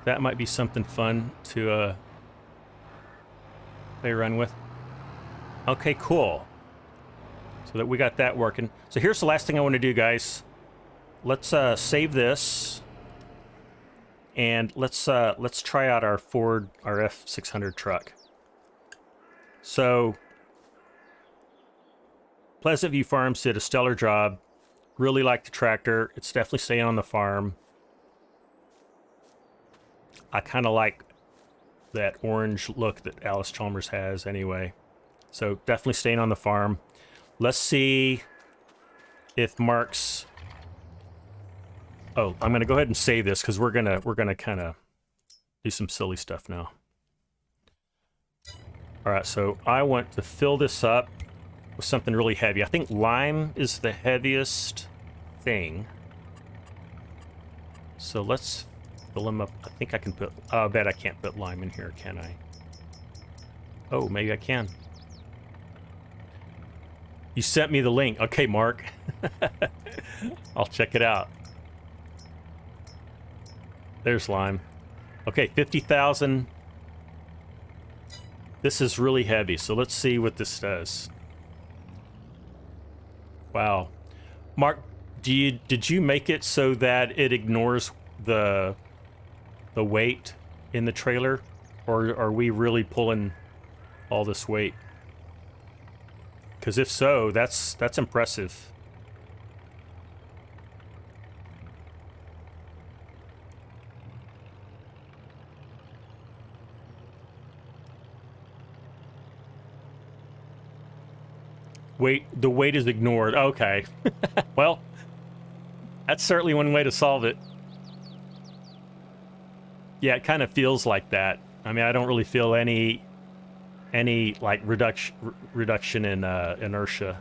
That might be something fun to play around with. Okay, cool. So that we got that working. So here's the last thing I want to do, guys. Let's save this, and let's try out our Ford, our F600 truck. So Pleasant View Farms did a stellar job. Really like the tractor. It's definitely staying on the farm. I kind of like that orange look that Allis Chalmers has anyway. So definitely staying on the farm. Let's see if Mark's... Oh, I'm going to go ahead and save this because we're gonna kind of do some silly stuff now. All right, so I want to fill this up with something really heavy. I think lime is the heaviest thing. So let's fill them up. I think I can put... Oh, I bet I can't put lime in here, can I? Oh, maybe I can. You sent me the link. Okay, Mark. I'll check it out. There's lime. Okay, 50,000. This is really heavy, so let's see what this does. Wow. Mark, did you make it so that it ignores the the weight in the trailer, or are we really pulling all this weight? Because if so, that's impressive. The weight is ignored. Okay. Well, that's certainly one way to solve it. Yeah, it kind of feels like that. I mean, I don't really feel any like reduction in inertia.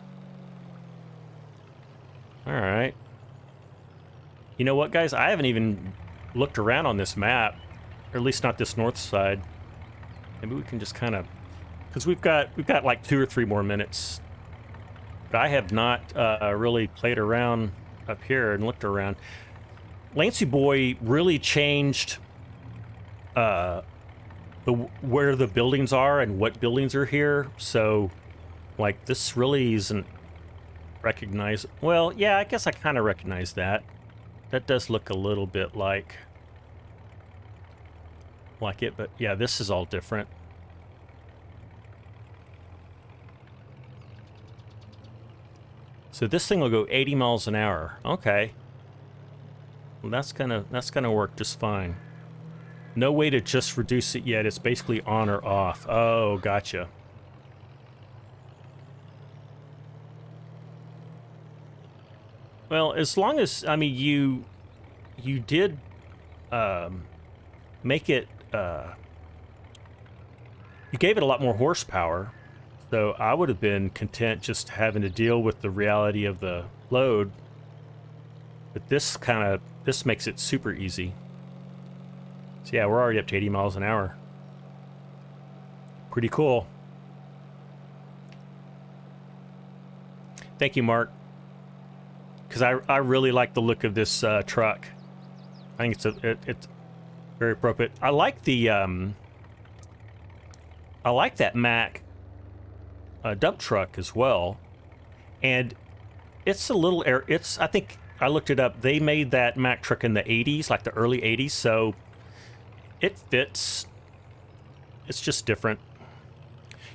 All right. You know what, guys? I haven't even looked around on this map, or at least not this north side. Maybe we can just kind of, because we've got like 2 or 3 more minutes. But I have not really played around up here and looked around. Lancey Boy really changed where the buildings are and what buildings are here. So, like, this really isn't recognized. Well, yeah, I guess I kind of recognize that. That does look a little bit like it, but yeah, this is all different. So this thing will go 80 miles an hour. Okay. Well, that's gonna work just fine. No way to just reduce it yet. It's basically on or off. Oh, gotcha. Well, as long as, I mean, you did make it, you gave it a lot more horsepower. So I would have been content just having to deal with the reality of the load. But this makes it super easy. So yeah, we're already up to 80 miles an hour. Pretty cool. Thank you, Mark. Because I really like the look of this truck. I think it's very appropriate. I like the I like that Mack dump truck as well, and it's a little I think I looked it up. They made that Mack truck in the 80s, like the early 80s, so it fits. It's just different.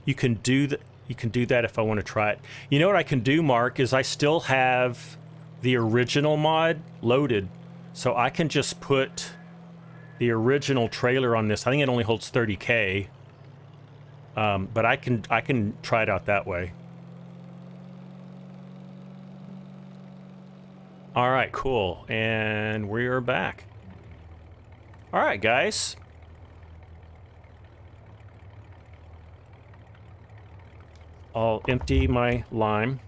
You can do that. You can do that if I want to try it. You know what I can do, Mark, is I still have the original mod loaded, so I can just put the original trailer on this. I think it only holds 30K. But I can try it out that way. All right, cool. And we are back. All right, guys. I'll empty my lime.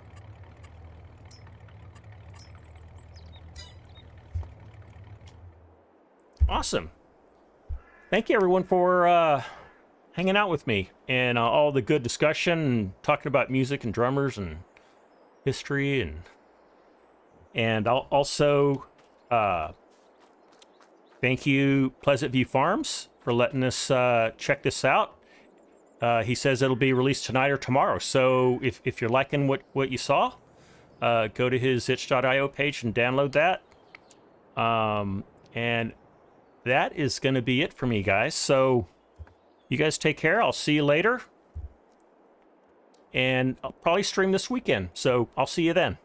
Awesome. Thank you, everyone, for hanging out with me and all the good discussion and talking about music and drummers and history, and I'll also thank you, Pleasant View Farms, for letting us check this out. He says it'll be released tonight or tomorrow, so if you're liking what you saw, go to his itch.io page and download that. And that is going to be it for me, guys. So you guys take care. I'll see you later. And I'll probably stream this weekend. So I'll see you then.